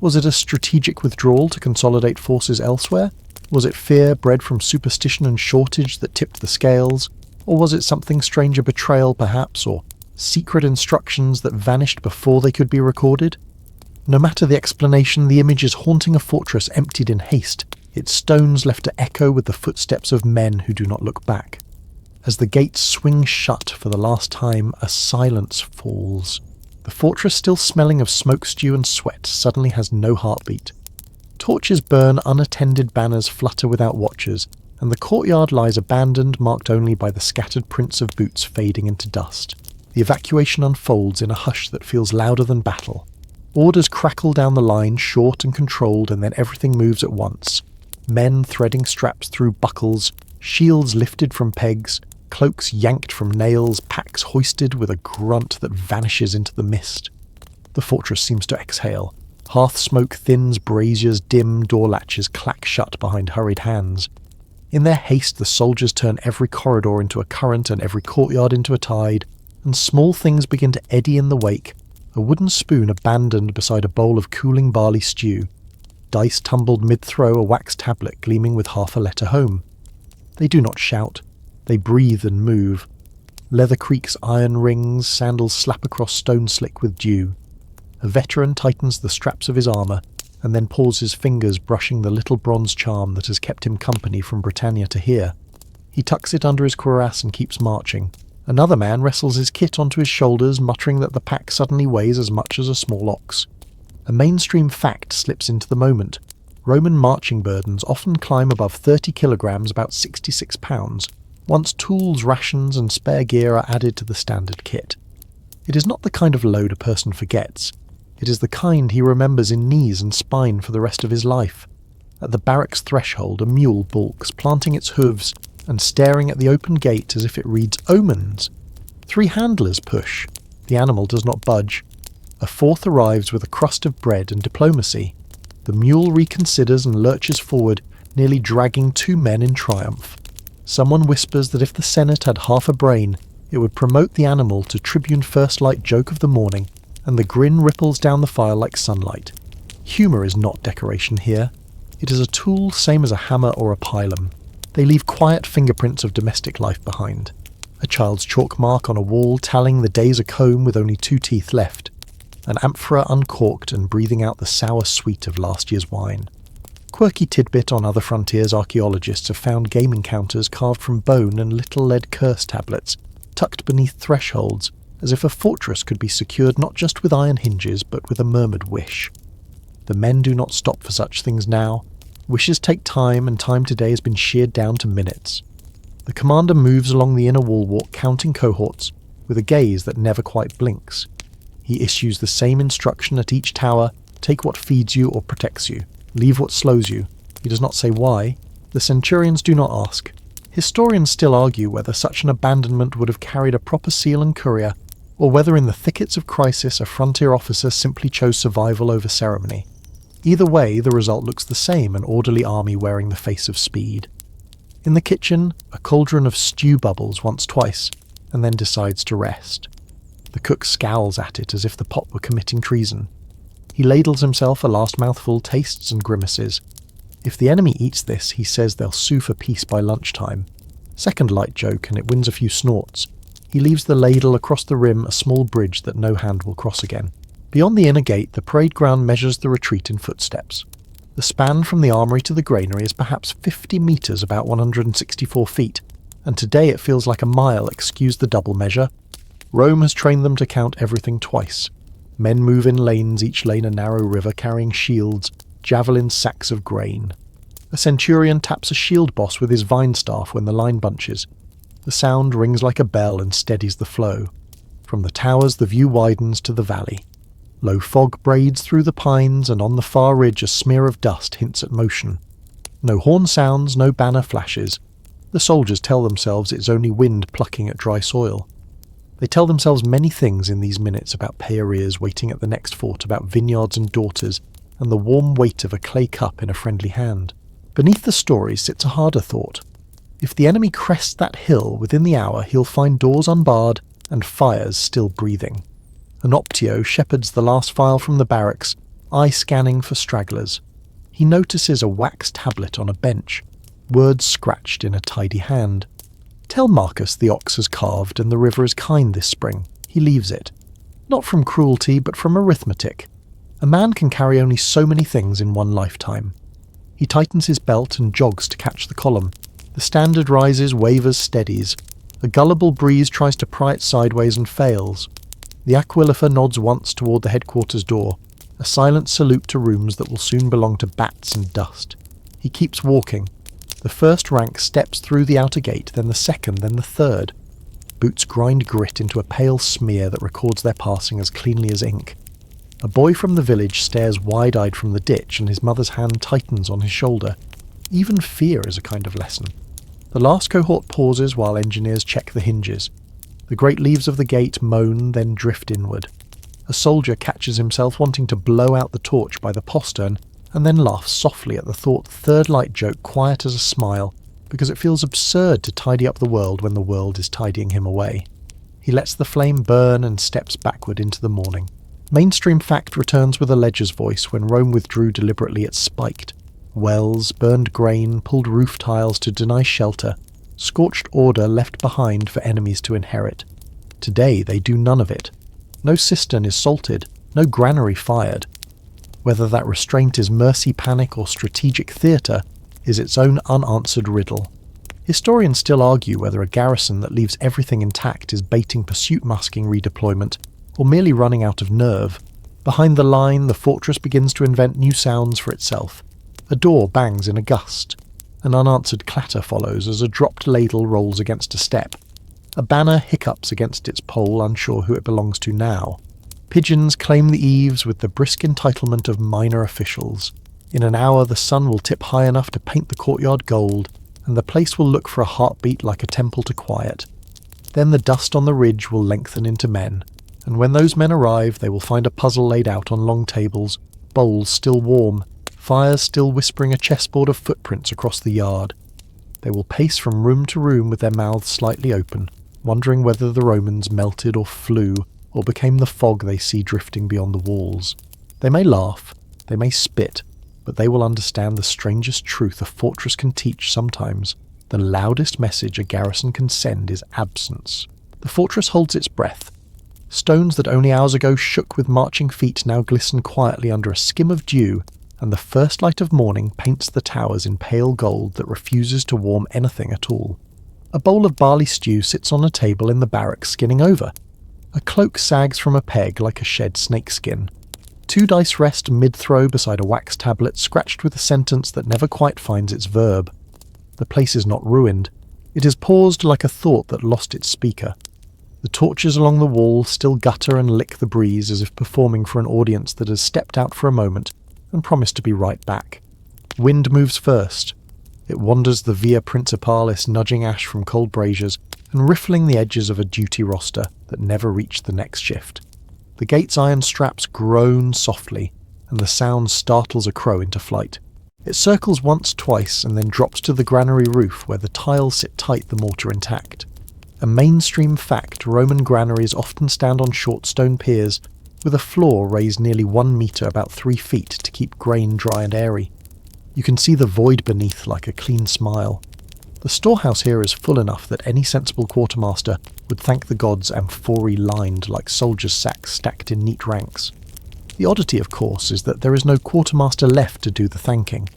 Was it a strategic withdrawal to consolidate forces elsewhere? Was it fear bred from superstition and shortage that tipped the scales? Or was it something strange, a betrayal perhaps, or secret instructions that vanished before they could be recorded? No matter the explanation, the image is haunting a fortress emptied in haste, its stones left to echo with the footsteps of men who do not look back. As the gates swing shut for the last time, a silence falls. The fortress, still smelling of smoke stew and sweat, suddenly has no heartbeat. Torches burn, unattended banners flutter without watchers, and the courtyard lies abandoned, marked only by the scattered prints of boots fading into dust. The evacuation unfolds in a hush that feels louder than battle. Orders crackle down the line, short and controlled, and then everything moves at once. Men threading straps through buckles, shields lifted from pegs, cloaks yanked from nails, packs hoisted with a grunt that vanishes into the mist. The fortress seems to exhale. Hearth smoke thins, braziers dim, door latches clack shut behind hurried hands. In their haste, the soldiers turn every corridor into a current and every courtyard into a tide, and small things begin to eddy in the wake. A wooden spoon abandoned beside a bowl of cooling barley stew. Dice tumbled mid-throw, a wax tablet gleaming with half a letter home. They do not shout. They breathe and move. Leather creaks iron rings, sandals slap across stone slick with dew. A veteran tightens the straps of his armour, and then pulls his fingers, brushing the little bronze charm that has kept him company from Britannia to here. He tucks it under his cuirass and keeps marching. Another man wrestles his kit onto his shoulders, muttering that the pack suddenly weighs as much as a small ox. A mainstream fact slips into the moment. Roman marching burdens often climb above 30 kilograms, about 66 pounds, once tools, rations and spare gear are added to the standard kit. It is not the kind of load a person forgets. It is the kind he remembers in knees and spine for the rest of his life. At the barracks threshold, a mule balks, planting its hooves and staring at the open gate as if it reads omens. 3 handlers push. The animal does not budge. A 4th arrives with a crust of bread and diplomacy. The mule reconsiders and lurches forward, nearly dragging 2 men in triumph. Someone whispers that if the Senate had half a brain, it would promote the animal to Tribune First Light joke of the morning, and the grin ripples down the file like sunlight. Humour is not decoration here. It is a tool same as a hammer or a pilum. They leave quiet fingerprints of domestic life behind. A child's chalk mark on a wall tallying the days a comb with only 2 teeth left. An amphora uncorked and breathing out the sour sweet of last year's wine. Quirky tidbit on other frontiers archaeologists have found game encounters carved from bone and little lead curse tablets, tucked beneath thresholds, as if a fortress could be secured not just with iron hinges but with a murmured wish. The men do not stop for such things now. Wishes take time, and time today has been sheared down to minutes. The commander moves along the inner wall walk counting cohorts, with a gaze that never quite blinks. He issues the same instruction at each tower: take what feeds you or protects you. Leave what slows you. He does not say why. The centurions do not ask. Historians still argue whether such an abandonment would have carried a proper seal and courier, or whether in the thickets of crisis a frontier officer simply chose survival over ceremony. Either way, the result looks the same: an orderly army wearing the face of speed. In the kitchen, a cauldron of stew bubbles once twice, and then decides to rest. The cook scowls at it as if the pot were committing treason. He ladles himself a last mouthful, tastes and grimaces. If the enemy eats this, he says they'll sue for peace by lunchtime. Second light joke, and it wins a few snorts. He leaves the ladle across the rim, a small bridge that no hand will cross again. Beyond the inner gate, the parade ground measures the retreat in footsteps. The span from the armory to the granary is perhaps 50 metres, about 164 feet, and today it feels like a mile, excuse the double measure. Rome has trained them to count everything twice. Men move in lanes, each lane a narrow river, carrying shields, javelins, sacks of grain. A centurion taps a shield boss with his vine staff when the line bunches. The sound rings like a bell and steadies the flow. From the towers the view widens to the valley. Low fog braids through the pines, and on the far ridge a smear of dust hints at motion. No horn sounds, no banner flashes. The soldiers tell themselves it's only wind plucking at dry soil. They tell themselves many things in these minutes: about pay arrears waiting at the next fort, about vineyards and daughters, and the warm weight of a clay cup in a friendly hand. Beneath the stories sits a harder thought. If the enemy crests that hill within the hour, he'll find doors unbarred and fires still breathing. An Optio shepherds the last file from the barracks, eye scanning for stragglers. He notices a wax tablet on a bench, words scratched in a tidy hand. Tell Marcus the ox has calved and the river is kind this spring. He leaves it. Not from cruelty, but from arithmetic. A man can carry only so many things in one lifetime. He tightens his belt and jogs to catch the column. The standard rises, wavers, steadies. A gullible breeze tries to pry it sideways and fails. The Aquilifer nods once toward the headquarters door, a silent salute to rooms that will soon belong to bats and dust. He keeps walking. The first rank steps through the outer gate, then the second, then the third. Boots grind grit into a pale smear that records their passing as cleanly as ink. A boy from the village stares wide-eyed from the ditch, and his mother's hand tightens on his shoulder. Even fear is a kind of lesson. The last cohort pauses while engineers check the hinges. The great leaves of the gate moan, then drift inward. A soldier catches himself wanting to blow out the torch by the postern, and then laughs softly at the thought third light joke quiet as a smile, because it feels absurd to tidy up the world when the world is tidying him away. He lets the flame burn and steps backward into the morning. Mainstream fact returns with a ledger's voice when Rome withdrew deliberately it spiked. Wells, burned grain, pulled roof tiles to deny shelter, scorched order left behind for enemies to inherit. Today they do none of it. No cistern is salted, no granary fired. Whether that restraint is mercy panic or strategic theatre is its own unanswered riddle. Historians still argue whether a garrison that leaves everything intact is baiting pursuit-masking redeployment or merely running out of nerve. Behind the line, the fortress begins to invent new sounds for itself. A door bangs in a gust. An unanswered clatter follows as a dropped ladle rolls against a step. A banner hiccups against its pole, unsure who it belongs to now. Pigeons claim the eaves with the brisk entitlement of minor officials. In an hour the sun will tip high enough to paint the courtyard gold, and the place will look for a heartbeat like a temple to quiet. Then the dust on the ridge will lengthen into men, and when those men arrive they will find a puzzle laid out on long tables, bowls still warm, fires still whispering a chessboard of footprints across the yard. They will pace from room to room with their mouths slightly open, wondering whether the Romans melted or flew, or became the fog they see drifting beyond the walls. They may laugh, they may spit, but they will understand the strangest truth a fortress can teach sometimes. The loudest message a garrison can send is absence. The fortress holds its breath. Stones that only hours ago shook with marching feet now glisten quietly under a skim of dew, and the first light of morning paints the towers in pale gold that refuses to warm anything at all. A bowl of barley stew sits on a table in the barracks skinning over. A cloak sags from a peg like a shed snakeskin. 2 dice rest mid-throw beside a wax tablet scratched with a sentence that never quite finds its verb. The place is not ruined. It is paused like a thought that lost its speaker. The torches along the wall still gutter and lick the breeze as if performing for an audience that has stepped out for a moment and promised to be right back. Wind moves first. It wanders the Via Principalis, nudging ash from cold braziers and riffling the edges of a duty roster that never reached the next shift. The gate's iron straps groan softly, and the sound startles a crow into flight. It circles once, twice, and then drops to the granary roof where the tiles sit tight, the mortar intact. A mainstream fact, Roman granaries often stand on short stone piers, with a floor raised nearly 1 metre, about 3 feet, to keep grain dry and airy. You can see the void beneath like a clean smile. The storehouse here is full enough that any sensible quartermaster would thank the gods amphorae-lined like soldiers' sacks stacked in neat ranks. The oddity, of course, is that there is no quartermaster left to do the thanking.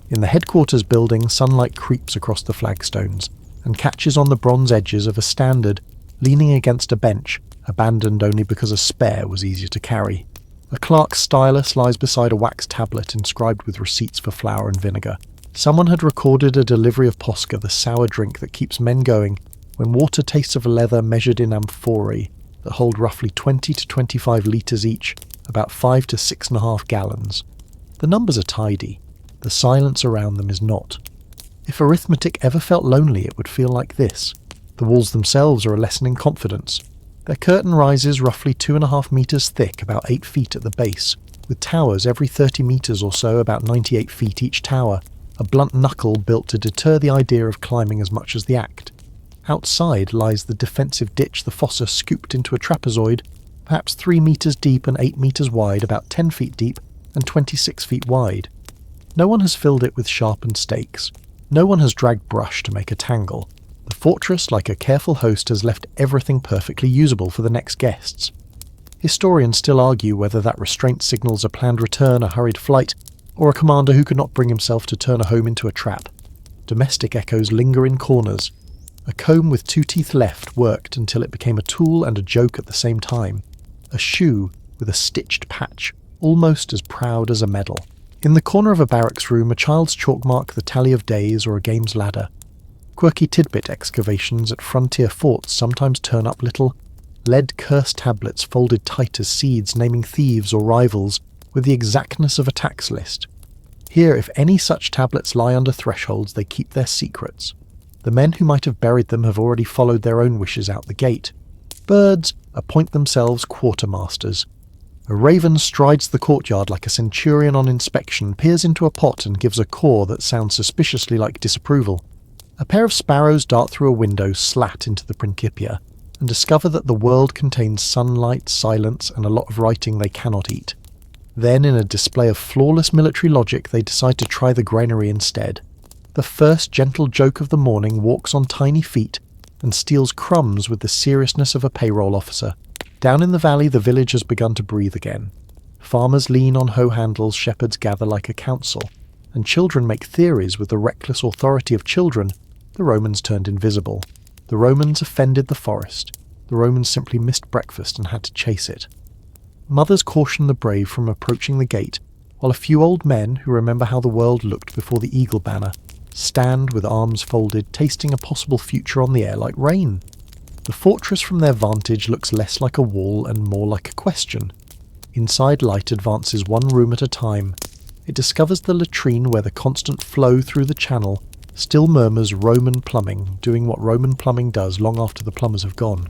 In the headquarters building, sunlight creeps across the flagstones and catches on the bronze edges of a standard leaning against a bench, abandoned only because a spare was easier to carry. A clerk's stylus lies beside a wax tablet inscribed with receipts for flour and vinegar. Someone had recorded a delivery of Posca, the sour drink that keeps men going, when water tastes of leather measured in amphorae that hold roughly 20 to 25 litres each, about 5 to 6.5 gallons. The numbers are tidy. The silence around them is not. If arithmetic ever felt lonely, it would feel like this. The walls themselves are a lesson in confidence. Their curtain rises roughly 2.5 metres thick, about 8 feet at the base, with towers every 30 metres or so, about 98 feet each tower, a blunt knuckle built to deter the idea of climbing as much as the act. Outside lies the defensive ditch, the fossa scooped into a trapezoid, perhaps 3 metres deep and 8 metres wide, about 10 feet deep and 26 feet wide. No one has filled it with sharpened stakes. No one has dragged brush to make a tangle. The fortress, like a careful host, has left everything perfectly usable for the next guests. Historians still argue whether that restraint signals a planned return, a hurried flight, or a commander who could not bring himself to turn a home into a trap. Domestic echoes linger in corners. A comb with 2 teeth left worked until it became a tool and a joke at the same time. A shoe with a stitched patch, almost as proud as a medal. In the corner of a barracks room, a child's chalk mark the tally of days or a game's ladder. Quirky tidbit excavations at frontier forts sometimes turn up little lead curse tablets folded tight as seeds naming thieves or rivals with the exactness of a tax list. Here, if any such tablets lie under thresholds, they keep their secrets. The men who might have buried them have already followed their own wishes out the gate. Birds appoint themselves quartermasters. A raven strides the courtyard like a centurion on inspection, peers into a pot and gives a caw that sounds suspiciously like disapproval. A pair of sparrows dart through a window slat into the Principia and discover that the world contains sunlight, silence, and a lot of writing they cannot eat. Then, in a display of flawless military logic, they decide to try the granary instead. The first gentle joke of the morning walks on tiny feet and steals crumbs with the seriousness of a payroll officer. Down in the valley, the village has begun to breathe again. Farmers lean on hoe handles, shepherds gather like a council, and children make theories with the reckless authority of children. The Romans turned invisible. The Romans offended the forest. The Romans simply missed breakfast and had to chase it. Mothers caution the brave from approaching the gate, while a few old men, who remember how the world looked before the eagle banner, stand with arms folded, tasting a possible future on the air like rain. The fortress from their vantage looks less like a wall and more like a question. Inside, light advances 1 room at a time. It discovers the latrine where the constant flow through the channel still murmurs Roman plumbing, doing what Roman plumbing does long after the plumbers have gone.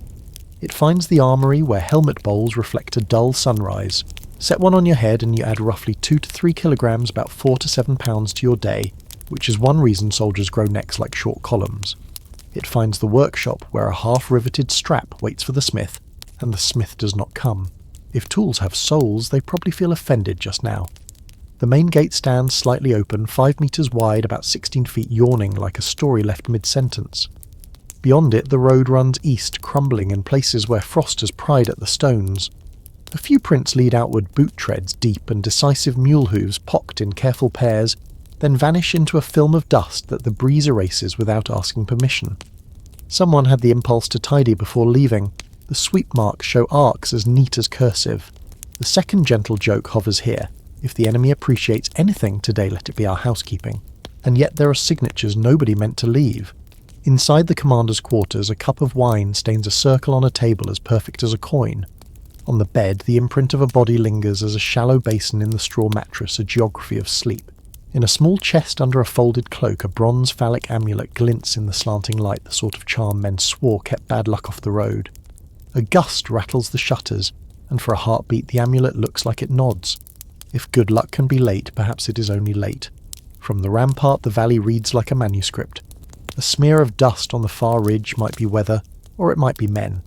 It finds the armoury where helmet bowls reflect a dull sunrise. Set one on your head and you add roughly 2 to 3 kilograms, about 4 to 7 pounds to your day, which is one reason soldiers grow necks like short columns. It finds the workshop where a half-riveted strap waits for the smith, and the smith does not come. If tools have souls, they probably feel offended just now. The main gate stands slightly open, 5 metres wide, about 16 feet, yawning like a story left mid-sentence. Beyond it, the road runs east, crumbling in places where frost has pried at the stones. A few prints lead outward boot treads deep and decisive mule hooves pocked in careful pairs, then vanish into a film of dust that the breeze erases without asking permission. Someone had the impulse to tidy before leaving. The sweep marks show arcs as neat as cursive. The second gentle joke hovers here. If the enemy appreciates anything today, let it be our housekeeping. And yet there are signatures nobody meant to leave. Inside the commander's quarters, a cup of wine stains a circle on a table as perfect as a coin. On the bed, the imprint of a body lingers as a shallow basin in the straw mattress, a geography of sleep. In a small chest under a folded cloak, a bronze phallic amulet glints in the slanting light, the sort of charm men swore kept bad luck off the road. A gust rattles the shutters, and for a heartbeat the amulet looks like it nods. If good luck can be late, perhaps it is only late. From the rampart the valley reads like a manuscript. A smear of dust on the far ridge might be weather, or it might be men.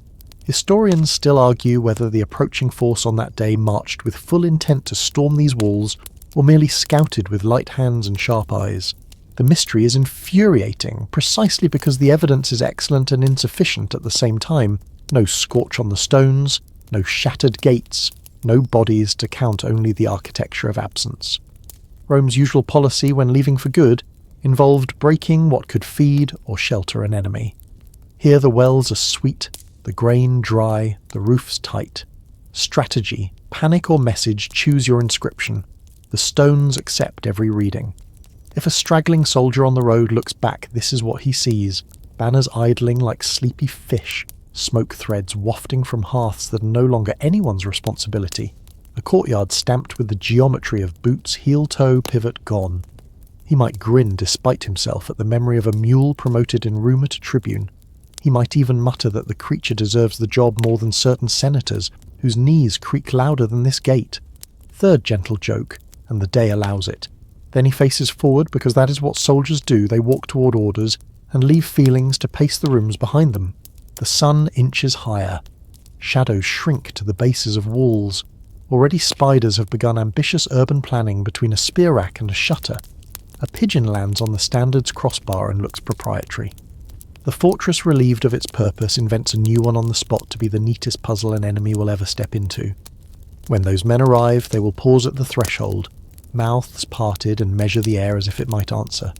Historians still argue whether the approaching force on that day marched with full intent to storm these walls, or merely scouted with light hands and sharp eyes. The mystery is infuriating, precisely because the evidence is excellent and insufficient at the same time. No scorch on the stones, no shattered gates, no bodies to count only the architecture of absence. Rome's usual policy when leaving for good involved breaking what could feed or shelter an enemy. Here the wells are sweet, the grain dry, the roofs tight. Strategy, panic or message, choose your inscription. The stones accept every reading. If a straggling soldier on the road looks back, this is what he sees: banners idling like sleepy fish, smoke threads wafting from hearths that are no longer anyone's responsibility, a courtyard stamped with the geometry of boots, heel-toe, pivot gone. He might grin despite himself at the memory of a mule promoted in rumour to tribune. He might even mutter that the creature deserves the job more than certain senators, whose knees creak louder than this gate. Third gentle joke, and the day allows it. Then he faces forward, because that is what soldiers do. They walk toward orders, and leave feelings to pace the rooms behind them. The sun inches higher. Shadows shrink to the bases of walls. Already spiders have begun ambitious urban planning between a spear rack and a shutter. A pigeon lands on the standard's crossbar and looks proprietary. The fortress, relieved of its purpose, invents a new one on the spot to be the neatest puzzle an enemy will ever step into. When those men arrive, they will pause at the threshold, mouths parted, and measure the air as if it might answer.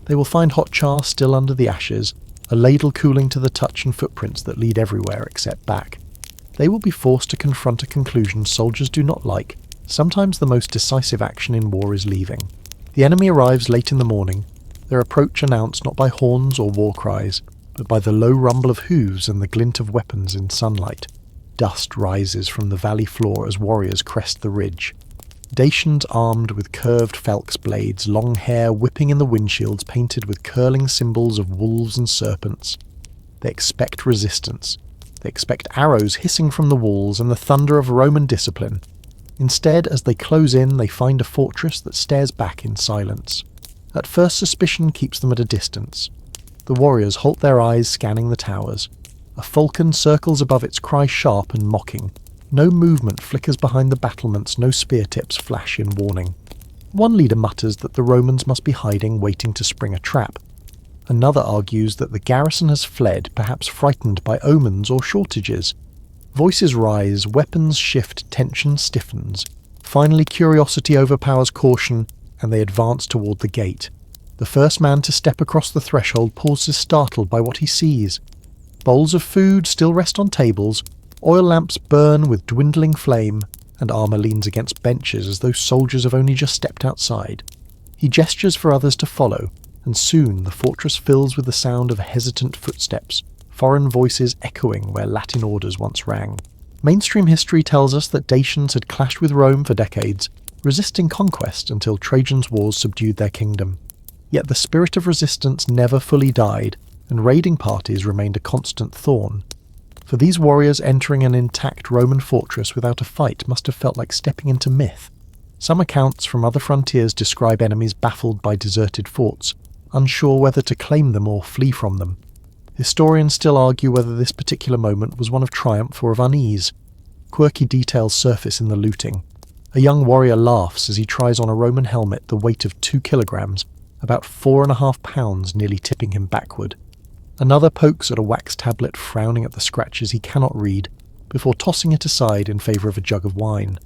They will find hot char still under the ashes, a ladle cooling to the touch, and footprints that lead everywhere except back. They will be forced to confront a conclusion soldiers do not like. Sometimes the most decisive action in war is leaving. The enemy arrives late in the morning, their approach announced not by horns or war cries, but by the low rumble of hooves and the glint of weapons in sunlight. Dust rises from the valley floor as warriors crest the ridge. Dacians armed with curved falx blades, long hair whipping in the windshields painted with curling symbols of wolves and serpents. They expect resistance. They expect arrows hissing from the walls and the thunder of Roman discipline. Instead, as they close in, they find a fortress that stares back in silence. At first, suspicion keeps them at a distance. The warriors halt their eyes, scanning the towers. A falcon circles above its cry, sharp and mocking. No movement flickers behind the battlements, no spear tips flash in warning. One leader mutters that the Romans must be hiding, waiting to spring a trap. Another argues that the garrison has fled, perhaps frightened by omens or shortages. Voices rise, weapons shift, tension stiffens. Finally, curiosity overpowers caution, and they advance toward the gate. The first man to step across the threshold pauses, startled by what he sees. Bowls of food still rest on tables, oil lamps burn with dwindling flame, and armour leans against benches as though soldiers have only just stepped outside. He gestures for others to follow, and soon the fortress fills with the sound of hesitant footsteps, foreign voices echoing where Latin orders once rang. Mainstream history tells us that Dacians had clashed with Rome for decades, resisting conquest until Trajan's wars subdued their kingdom. Yet the spirit of resistance never fully died, and raiding parties remained a constant thorn. For these warriors, entering an intact Roman fortress without a fight must have felt like stepping into myth. Some accounts from other frontiers describe enemies baffled by deserted forts, unsure whether to claim them or flee from them. Historians still argue whether this particular moment was one of triumph or of unease. Quirky details surface in the looting. A young warrior laughs as he tries on a Roman helmet the weight of 2 kilograms, about 4.5 pounds, nearly tipping him backward. Another pokes at a wax tablet, frowning at the scratches he cannot read. before tossing it aside in favour of a jug of wine.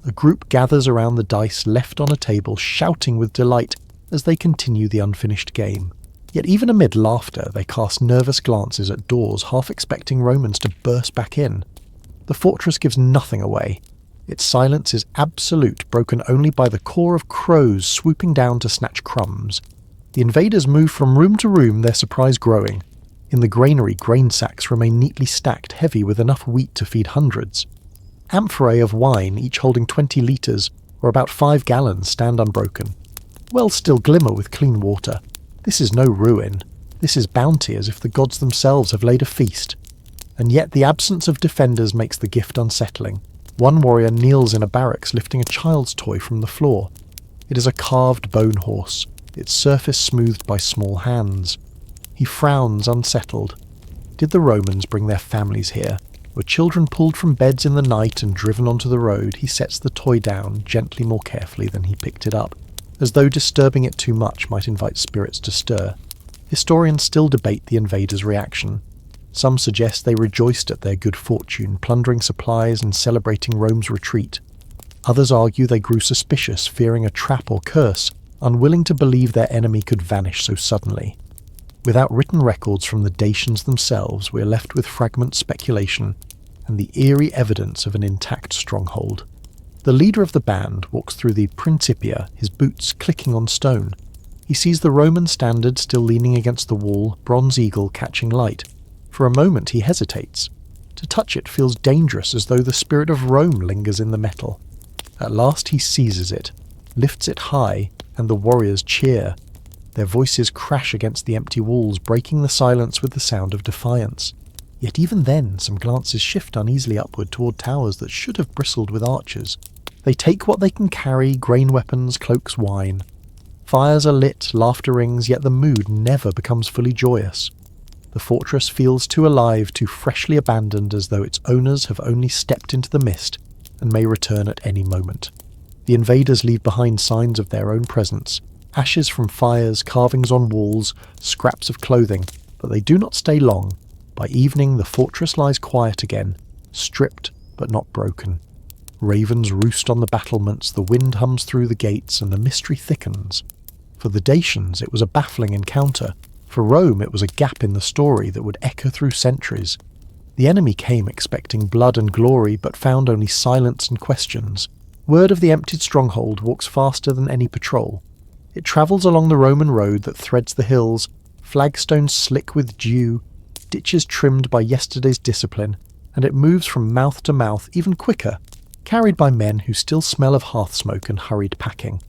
A group gathers around the dice left on a table, shouting with delight as they continue the unfinished game. Yet even amid laughter, they cast nervous glances at doors, half expecting Romans to burst back in. The fortress gives nothing away. Its silence is absolute, broken only by the corps of crows swooping down to snatch crumbs. The invaders move from room to room, their surprise growing. In the granary, grain sacks remain neatly stacked, heavy with enough wheat to feed hundreds. Amphorae of wine, each holding 20 litres, or about 5 gallons, stand unbroken. Wells still glimmer with clean water. This is no ruin. This is bounty, as if the gods themselves have laid a feast. And yet the absence of defenders makes the gift unsettling. One warrior kneels in a barracks, lifting a child's toy from the floor. It is a carved bone horse, its surface smoothed by small hands. He frowns, unsettled. Did the Romans bring their families here? Were children pulled from beds in the night and driven onto the road? He sets the toy down, gently more carefully than he picked it up, as though disturbing it too much might invite spirits to stir. Historians still debate the invaders' reaction. Some suggest they rejoiced at their good fortune, plundering supplies and celebrating Rome's retreat. Others argue they grew suspicious, fearing a trap or curse, unwilling to believe their enemy could vanish so suddenly. Without written records from the Dacians themselves, we are left with fragment speculation and the eerie evidence of an intact stronghold. The leader of the band walks through the Principia, his boots clicking on stone. He sees the Roman standard still leaning against the wall, bronze eagle catching light. For a moment he hesitates. To touch it feels dangerous, as though the spirit of Rome lingers in the metal. At last he seizes it, lifts it high, and the warriors cheer. Their voices crash against the empty walls, breaking the silence with the sound of defiance. Yet even then, some glances shift uneasily upward toward towers that should have bristled with archers. They take what they can carry, grain weapons, cloaks, wine. Fires are lit, laughter rings, yet the mood never becomes fully joyous. The fortress feels too alive, too freshly abandoned, as though its owners have only stepped into the mist and may return at any moment. The invaders leave behind signs of their own presence. Ashes from fires, carvings on walls, scraps of clothing, but they do not stay long. By evening the fortress lies quiet again, stripped but not broken. Ravens roost on the battlements, the wind hums through the gates, and the mystery thickens. For the Dacians it was a baffling encounter. For Rome it was a gap in the story that would echo through centuries. The enemy came expecting blood and glory, but found only silence and questions. Word of the emptied stronghold walks faster than any patrol. It travels along the Roman road that threads the hills, flagstones slick with dew, ditches trimmed by yesterday's discipline, and it moves from mouth to mouth even quicker, carried by men who still smell of hearth smoke and hurried packing.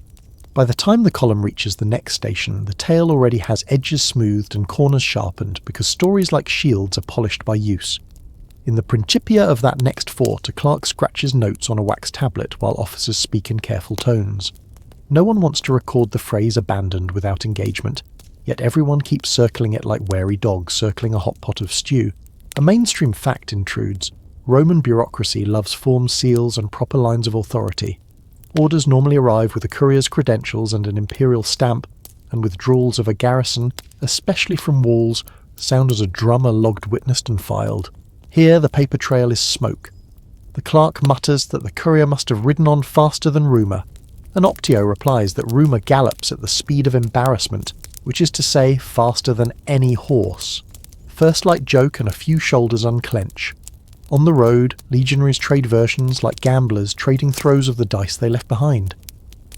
By the time the column reaches the next station, the tale already has edges smoothed and corners sharpened, because stories like shields are polished by use. In the Principia of that next fort, a clerk scratches notes on a wax tablet while officers speak in careful tones. No one wants to record the phrase abandoned without engagement, yet everyone keeps circling it like wary dogs circling a hot pot of stew. A mainstream fact intrudes. Roman bureaucracy loves forms, seals, and proper lines of authority. Orders normally arrive with a courier's credentials and an imperial stamp, and withdrawals of a garrison, especially from walls, sound as a drummer logged, witnessed, and filed. Here the paper trail is smoke. The clerk mutters that the courier must have ridden on faster than rumour. An optio replies that rumour gallops at the speed of embarrassment, which is to say, faster than any horse. First light joke and a few shoulders unclench. On the road, legionaries trade versions like gamblers trading throws of the dice they left behind.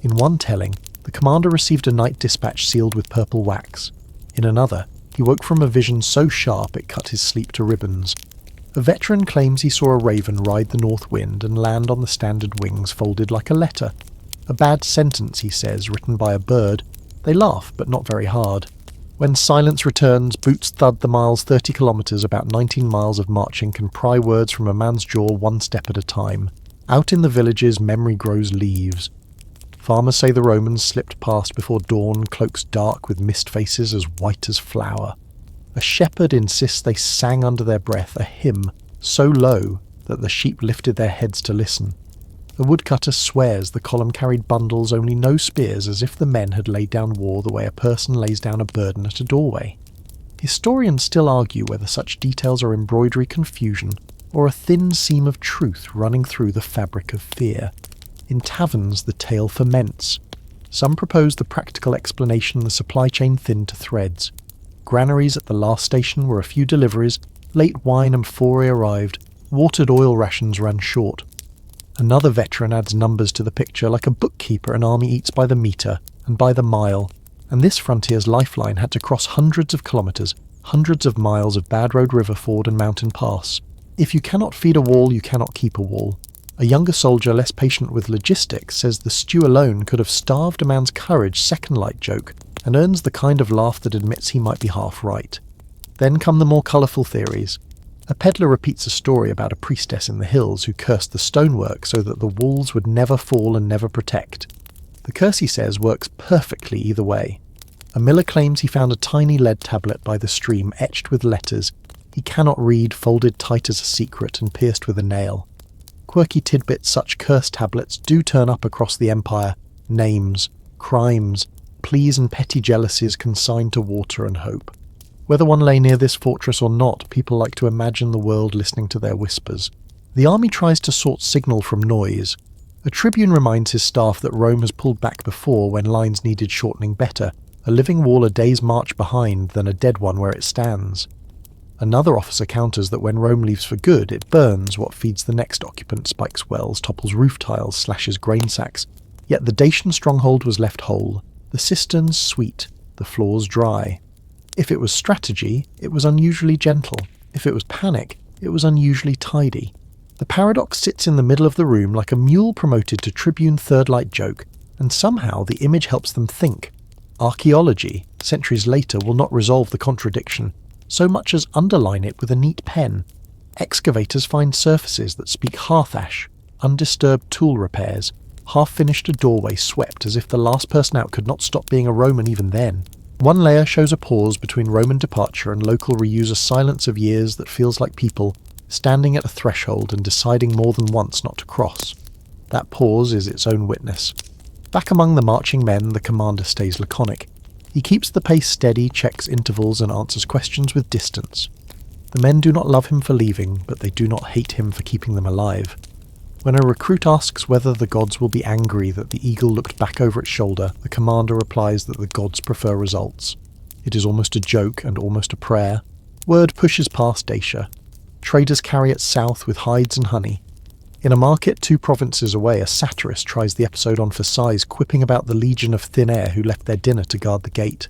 In one telling, the commander received a night dispatch sealed with purple wax. In another, he woke from a vision so sharp it cut his sleep to ribbons. A veteran claims he saw a raven ride the north wind and land on the standard wings folded like a letter. A bad sentence, he says, written by a bird. They laugh, but not very hard. When silence returns, boots thud the miles 30 kilometres, about 19 miles of marching can pry words from a man's jaw one step at a time. Out in the villages, memory grows leaves. Farmers say the Romans slipped past before dawn, cloaks dark with mist faces as white as flour. A shepherd insists they sang under their breath a hymn so low that the sheep lifted their heads to listen. A woodcutter swears the column carried bundles, only no spears, as if the men had laid down war the way a person lays down a burden at a doorway. Historians still argue whether such details are embroidery confusion or a thin seam of truth running through the fabric of fear. In taverns, the tale ferments. Some propose the practical explanation: the supply chain thinned to threads. Granaries at the last station were a few deliveries, late wine amphorae arrived, watered oil rations ran short. Another veteran adds numbers to the picture: like a bookkeeper, an army eats by the metre and by the mile, and this frontier's lifeline had to cross hundreds of kilometres, hundreds of miles of bad road, river ford and mountain pass. If you cannot feed a wall, you cannot keep a wall. A younger soldier, less patient with logistics, says the stew alone could have starved a man's courage, second light joke, and earns the kind of laugh that admits he might be half right. Then come the more colourful theories. A peddler repeats a story about a priestess in the hills who cursed the stonework so that the walls would never fall and never protect. The curse, he says, works perfectly either way. A miller claims he found a tiny lead tablet by the stream etched with letters he cannot read, folded tight as a secret and pierced with a nail. Quirky tidbits such curse tablets do turn up across the empire: names, crimes, pleas and petty jealousies consigned to water and hope. Whether one lay near this fortress or not, people like to imagine the world listening to their whispers. The army tries to sort signal from noise. A tribune reminds his staff that Rome has pulled back before when lines needed shortening better, a living wall a day's march behind than a dead one where it stands. Another officer counters that when Rome leaves for good, it burns what feeds the next occupant, spikes wells, topples roof tiles, slashes grain sacks. Yet the Dacian stronghold was left whole, the cisterns sweet, the floors dry. If it was strategy, it was unusually gentle. If it was panic, it was unusually tidy. The paradox sits in the middle of the room like a mule promoted to tribune third light joke, and somehow the image helps them think. Archaeology, centuries later, will not resolve the contradiction, so much as underline it with a neat pen. Excavators find surfaces that speak hearth ash, undisturbed tool repairs, half-finished a doorway swept as if the last person out could not stop being a Roman even then. One layer shows a pause between Roman departure and local reuse, a silence of years that feels like people standing at a threshold and deciding more than once not to cross. That pause is its own witness. Back among the marching men, the commander stays laconic. He keeps the pace steady, checks intervals and answers questions with distance. The men do not love him for leaving, but they do not hate him for keeping them alive. When a recruit asks whether the gods will be angry that the eagle looked back over its shoulder, the commander replies that the gods prefer results. It is almost a joke and almost a prayer. Word pushes past Dacia. Traders carry it south with hides and honey. In a market 2 provinces away, a satirist tries the episode on for size, quipping about the legion of thin air who left their dinner to guard the gate.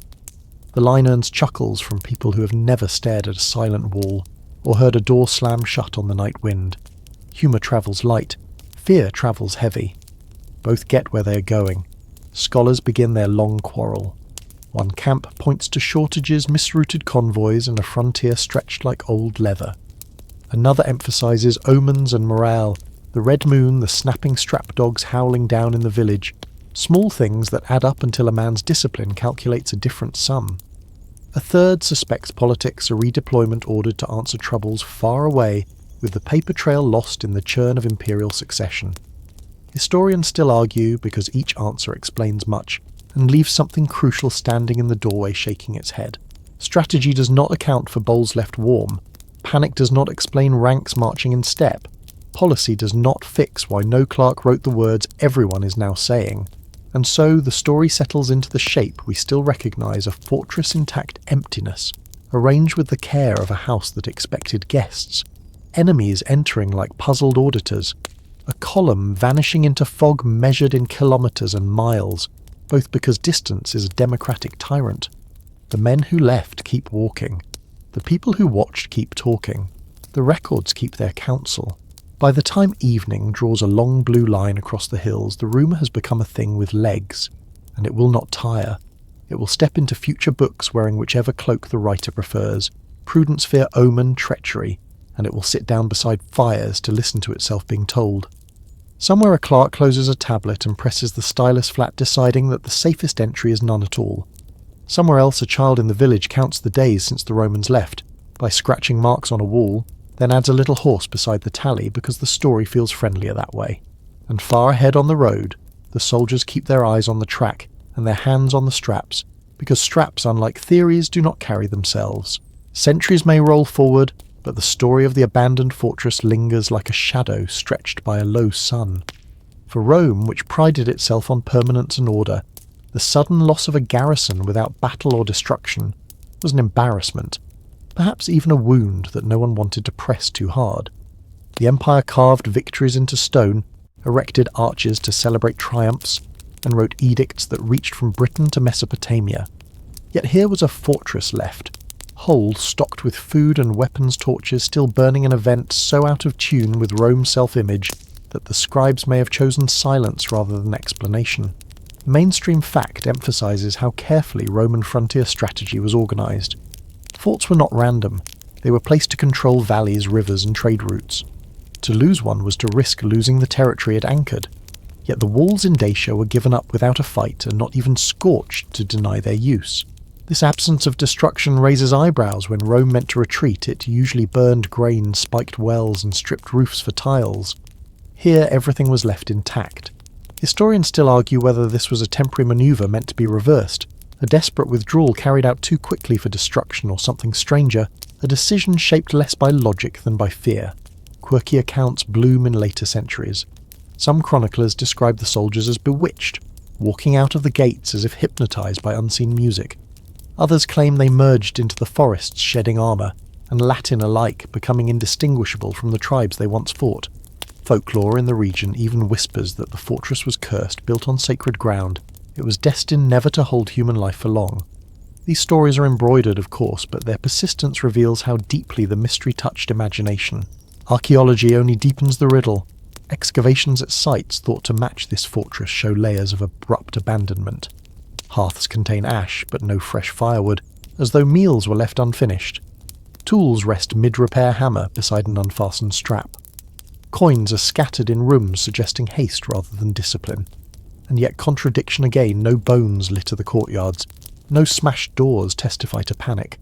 The line earns chuckles from people who have never stared at a silent wall, or heard a door slam shut on the night wind. Humour travels light, fear travels heavy. Both get where they are going. Scholars begin their long quarrel. One camp points to shortages, misrouted convoys, and a frontier stretched like old leather. Another emphasises omens and morale, the red moon, the snapping strap dogs howling down in the village, small things that add up until a man's discipline calculates a different sum. A third suspects politics, a redeployment ordered to answer troubles far away, with the paper trail lost in the churn of imperial succession. Historians still argue, because each answer explains much, and leaves something crucial standing in the doorway shaking its head. Strategy does not account for bowls left warm. Panic does not explain ranks marching in step. Policy does not fix why no clerk wrote the words everyone is now saying. And so the story settles into the shape we still recognise: a fortress intact emptiness, arranged with the care of a house that expected guests. Enemies entering like puzzled auditors. A column vanishing into fog measured in kilometres and miles, both because distance is a democratic tyrant. The men who left keep walking. The people who watched keep talking. The records keep their counsel. By the time evening draws a long blue line across the hills, the rumour has become a thing with legs, and it will not tire. It will step into future books wearing whichever cloak the writer prefers, prudence, fear, omen, treachery, and it will sit down beside fires to listen to itself being told. Somewhere a clerk closes a tablet and presses the stylus flat, deciding that the safest entry is none at all. Somewhere else a child in the village counts the days since the Romans left, by scratching marks on a wall, then adds a little horse beside the tally because the story feels friendlier that way. And far ahead on the road, the soldiers keep their eyes on the track and their hands on the straps, because straps, unlike theories, do not carry themselves. Centuries may roll forward, but the story of the abandoned fortress lingers like a shadow stretched by a low sun. For Rome, which prided itself on permanence and order, the sudden loss of a garrison without battle or destruction was an embarrassment, perhaps even a wound that no one wanted to press too hard. The empire carved victories into stone, erected arches to celebrate triumphs, and wrote edicts that reached from Britain to Mesopotamia. Yet here was a fortress left, whole, stocked with food and weapons torches, still burning an event so out of tune with Rome's self-image that the scribes may have chosen silence rather than explanation. Mainstream fact emphasises how carefully Roman frontier strategy was organised. Forts were not random. They were placed to control valleys, rivers and trade routes. To lose one was to risk losing the territory it anchored. Yet the walls in Dacia were given up without a fight and not even scorched to deny their use. This absence of destruction raises eyebrows. When Rome meant to retreat, it usually burned grain, spiked wells and stripped roofs for tiles. Here everything was left intact. Historians still argue whether this was a temporary manoeuvre meant to be reversed, a desperate withdrawal carried out too quickly for destruction, or something stranger, a decision shaped less by logic than by fear. Quirky accounts bloom in later centuries. Some chroniclers describe the soldiers as bewitched, walking out of the gates as if hypnotised by unseen music. Others claim they merged into the forests shedding armour, and Latin alike, becoming indistinguishable from the tribes they once fought. Folklore in the region even whispers that the fortress was cursed, built on sacred ground. It was destined never to hold human life for long. These stories are embroidered, of course, but their persistence reveals how deeply the mystery touched imagination. Archaeology only deepens the riddle. Excavations at sites thought to match this fortress show layers of abrupt abandonment. Hearths contain ash, but no fresh firewood, as though meals were left unfinished. Tools rest mid-repair hammer beside an unfastened strap. Coins are scattered in rooms, suggesting haste rather than discipline. And yet contradiction again, no bones litter the courtyards. No smashed doors testify to panic.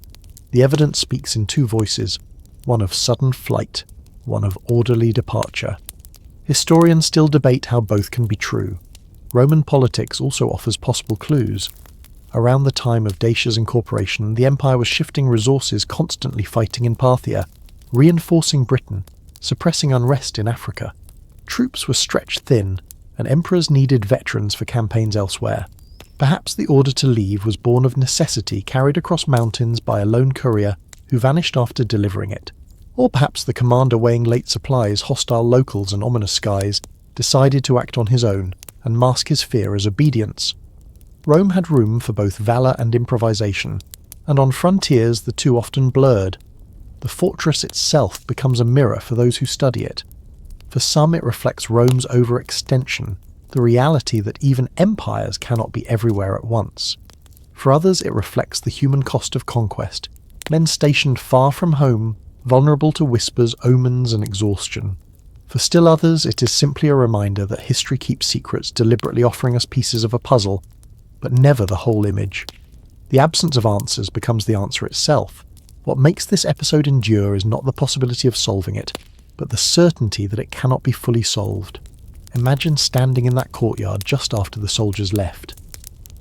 The evidence speaks in two voices, one of sudden flight, one of orderly departure. Historians still debate how both can be true. Roman politics also offers possible clues. Around the time of Dacia's incorporation, the empire was shifting resources, constantly fighting in Parthia, reinforcing Britain, suppressing unrest in Africa. Troops were stretched thin, and emperors needed veterans for campaigns elsewhere. Perhaps the order to leave was born of necessity, carried across mountains by a lone courier who vanished after delivering it. Or perhaps the commander, weighing late supplies, hostile locals and ominous skies, decided to act on his own and mask his fear as obedience. Rome had room for both valour and improvisation, and on frontiers the two often blurred. The fortress itself becomes a mirror for those who study it. For some it reflects Rome's overextension, the reality that even empires cannot be everywhere at once. For others it reflects the human cost of conquest, men stationed far from home, vulnerable to whispers, omens and exhaustion. For still others it is simply a reminder that history keeps secrets, deliberately offering us pieces of a puzzle, but never the whole image. The absence of answers becomes the answer itself. What makes this episode endure is not the possibility of solving it, but the certainty that it cannot be fully solved. Imagine standing in that courtyard just after the soldiers left.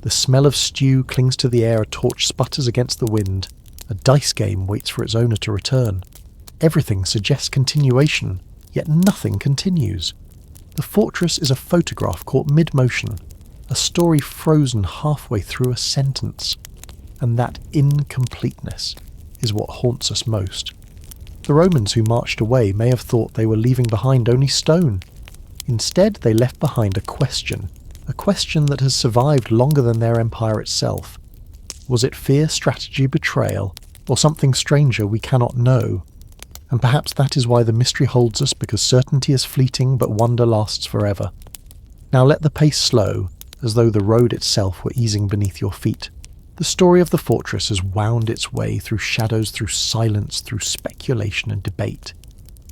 The smell of stew clings to the air, a torch sputters against the wind, a dice game waits for its owner to return. Everything suggests continuation, yet nothing continues. The fortress is a photograph caught mid-motion, a story frozen halfway through a sentence, and that incompleteness is what haunts us most. The Romans who marched away may have thought they were leaving behind only stone. Instead, they left behind a question that has survived longer than their empire itself. Was it fear, strategy, betrayal, or something stranger we cannot know? And perhaps that is why the mystery holds us, because certainty is fleeting but wonder lasts forever. Now let the pace slow, as though the road itself were easing beneath your feet. The story of the fortress has wound its way through shadows, through silence, through speculation and debate.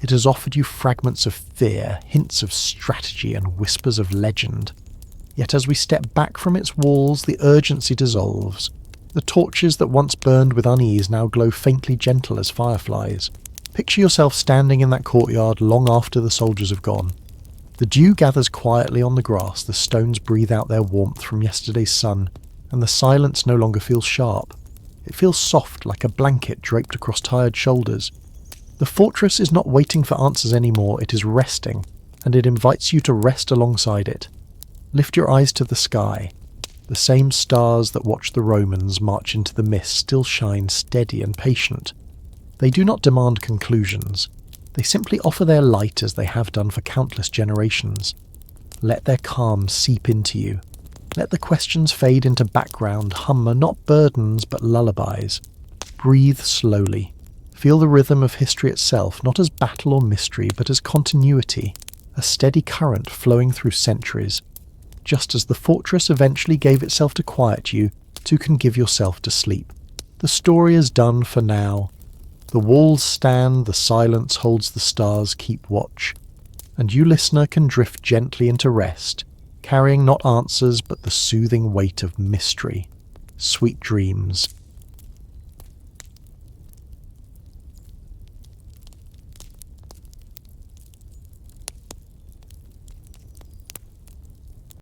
It has offered you fragments of fear, hints of strategy and whispers of legend. Yet as we step back from its walls, the urgency dissolves. The torches that once burned with unease now glow faintly gentle as fireflies. Picture yourself standing in that courtyard long after the soldiers have gone. The dew gathers quietly on the grass, the stones breathe out their warmth from yesterday's sun, and the silence no longer feels sharp. It feels soft, like a blanket draped across tired shoulders. The fortress is not waiting for answers anymore, it is resting, and it invites you to rest alongside it. Lift your eyes to the sky. The same stars that watch the Romans march into the mist still shine steady and patient. They do not demand conclusions. They simply offer their light as they have done for countless generations. Let their calm seep into you. Let the questions fade into background hum, not burdens but lullabies. Breathe slowly. Feel the rhythm of history itself, not as battle or mystery, but as continuity, a steady current flowing through centuries. Just as the fortress eventually gave itself to quiet you, so can give yourself to sleep. The story is done for now. The walls stand, the silence holds the stars keep watch, and you, listener, can drift gently into rest, carrying not answers but the soothing weight of mystery. Sweet dreams.